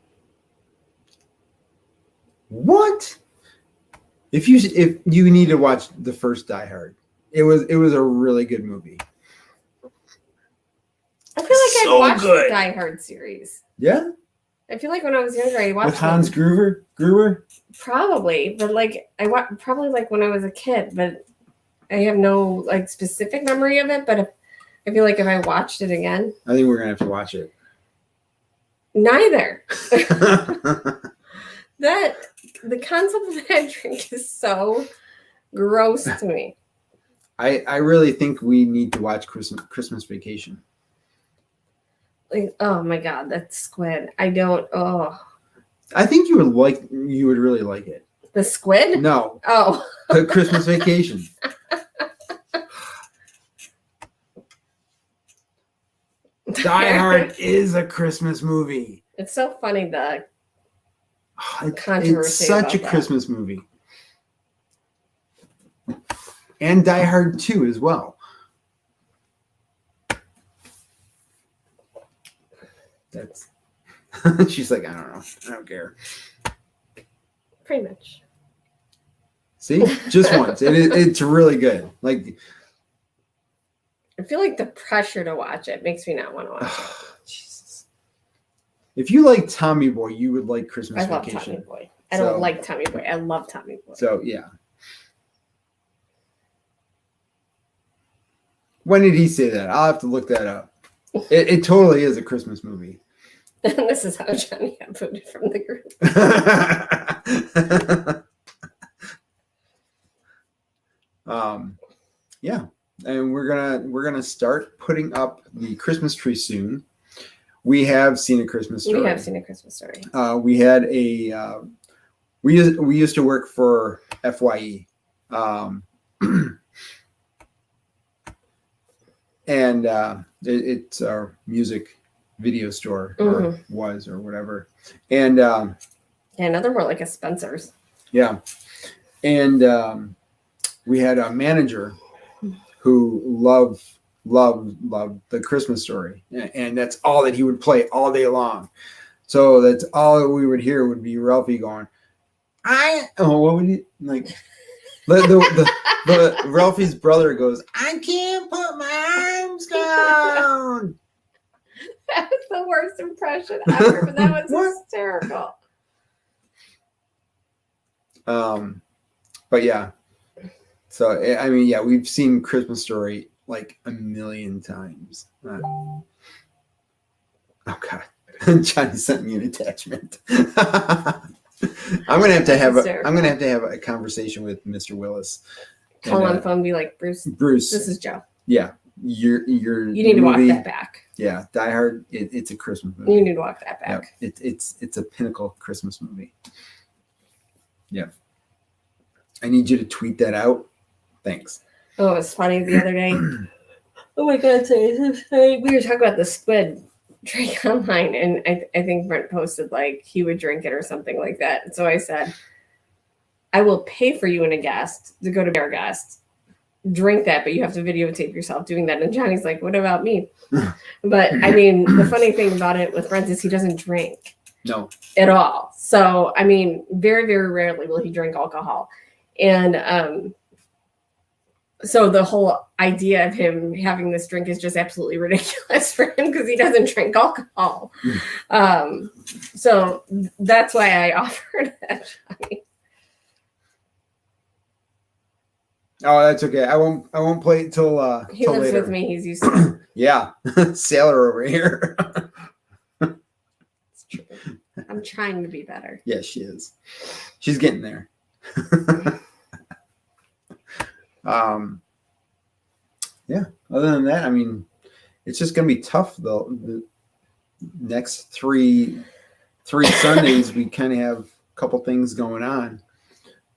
What? If you need to watch the first Die Hard, it was a really good movie.
I feel like I watched the Die Hard series.
Yeah.
I feel like when I was younger, I watched
with Hans Gruber.
Probably, but probably like when I was a kid, but I have no like specific memory of it. But I feel like if I watched it again,
I think we're gonna have to watch it.
Neither. The concept of that drink is so gross to me.
I really think we need to watch Christmas Vacation.
Like, oh my god, that's squid. I don't. Oh,
I think you would really like it.
The squid?
No.
Oh,
the Christmas Vacation. Die Hard is a Christmas movie.
It's so funny the controversy.
It's such a Christmas movie. And Die Hard 2 as well. That's she's like, I don't know. I don't care.
Pretty much.
See, just once. It's really good. Like,
I feel like the pressure to watch it makes me not want to watch it.
Jesus. If you like Tommy Boy, you would like Christmas
I love
Vacation.
Tommy Boy. I don't like Tommy Boy. I love Tommy Boy.
So yeah. When did he say that? I'll have to look that up. It totally is a Christmas movie.
And this is how Johnny got booted from the group.
Yeah, and we're gonna start putting up the Christmas tree soon. We have seen A Christmas Story.
We have seen A Christmas Story.
We had a we used to work for FYE, and it's our music video store, or was, or whatever. And
yeah, another more like a Spencer's.
Yeah, and we had a manager who loved The Christmas Story, and that's all that he would play all day long. So that's all we would hear would be Ralphie going, what would he like? The Ralphie's brother goes, I can't put my arms down.
That was the worst impression ever, but that was hysterical.
But yeah. So I mean, yeah, we've seen Christmas Story like a million times. Oh God, Johnny sent me an attachment. I'm gonna have to have a conversation with Mr. Willis.
Call on phone, be like, Bruce, this is Joe.
Yeah, you
need to walk that back.
Yeah, Die Hard. It's a Christmas movie.
You need to walk that back.
Yeah, it's a pinnacle Christmas movie. Yeah, I need you to tweet that out. Thanks.
Oh, it was funny the other day. Oh my God, we were talking about the squid drink online, and I think Brent posted like he would drink it or something like that. And so I said, I will pay for you and a guest to go to Bear Guest, drink that, but you have to videotape yourself doing that. And Johnny's like, what about me? But I mean, the funny thing about it with Brent is he doesn't drink.
No.
At all. So, I mean, very, very rarely will he drink alcohol. And so the whole idea of him having this drink is just absolutely ridiculous for him because he doesn't drink alcohol. So that's why I offered that, Johnny.
Oh, that's okay. I won't play it till
he
till
lives
later.
with me. He's used to it.
Yeah, sailor over here.
It's true. I'm trying to be better.
Yeah, she is. She's getting there. Yeah, other than that, I mean, it's just gonna be tough though. The next three Sundays we kind of have a couple things going on,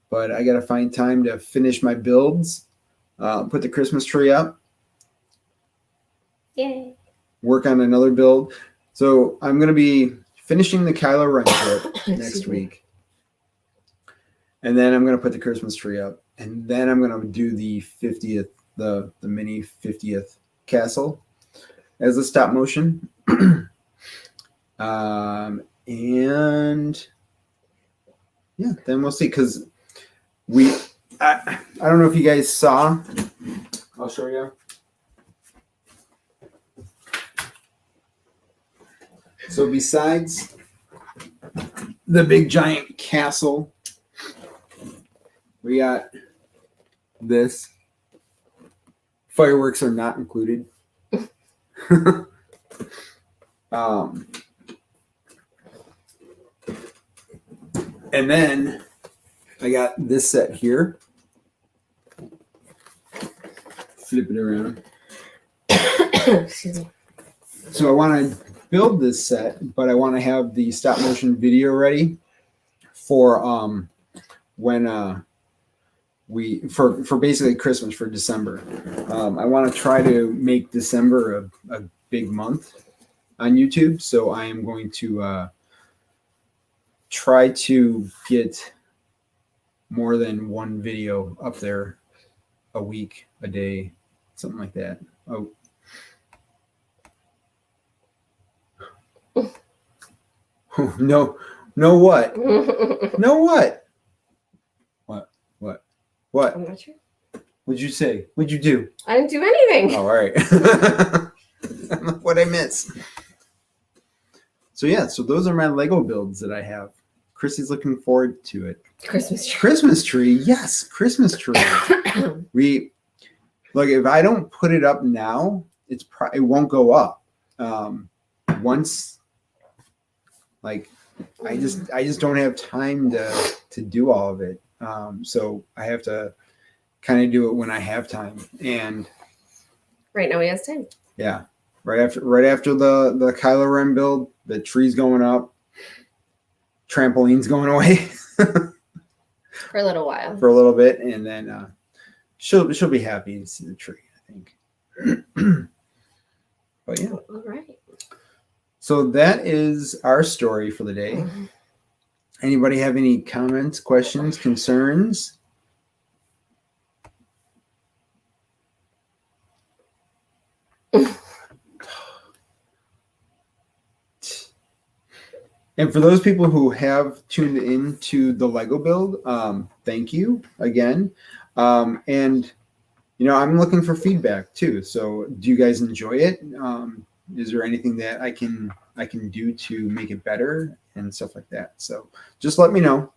but I gotta find time to finish my builds, put the Christmas tree up.
Yay.
Work on another build. So I'm gonna be finishing the Kylo Ren trip next week. And then I'm going to put the Christmas tree up. And then I'm going to do the 50th, the mini 50th castle as a stop motion. And yeah, then we'll see. Because I don't know if you guys saw. I'll show you. So besides the big giant castle, we got this. Fireworks are not included. And then I got this set here. Flip it around.
Excuse me.
So I want to build this set, but I want to have the stop motion video ready for when for basically Christmas, for December. I want to try to make December a big month on YouTube, so I am going to try to get more than one video up there a week, a day, something like that. Oh. No what? No what? What?
I'm not sure.
What'd you say? What'd you do?
I didn't do anything.
Oh, all right. What'd I miss? So yeah, so those are my Lego builds that I have. Chrissy's looking forward to it.
Christmas tree.
Christmas tree, yes, Christmas tree. We like if I don't put it up now, it won't go up. Once, like, I just don't have time to do all of it. So I have to kind of do it when I have time. And
Right now he has time.
yeah, right after the Kylo Ren build, the tree's going up, trampoline's going away
For a little while.
for a little bit, and then she'll be happy to see the tree, I think. But yeah.
All right.
So that is our story for the day. Anybody have any comments, questions, concerns? And for those people who have tuned into the Lego build, thank you again. And I'm looking for feedback too. So do you guys enjoy it? Is there anything that I can do to make it better and stuff like that? So just let me know.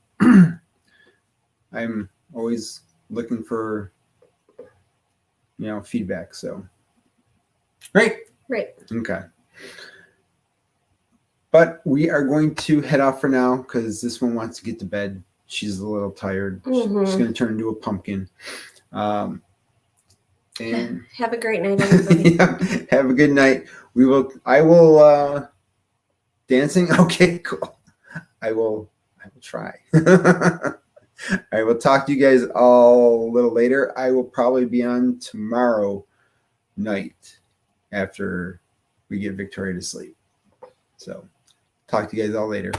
I'm always looking for feedback. So great. Okay. But we are going to head off for now because this one wants to get to bed. She's a little tired.
Mm-hmm.
She's going to turn into a pumpkin. And
have a great night, everybody.
yeah, have a good night. I will dancing. Okay, cool. I will try. I will talk to you guys all a little later. I will probably be on tomorrow night after we get Victoria to sleep. So talk to you guys all later.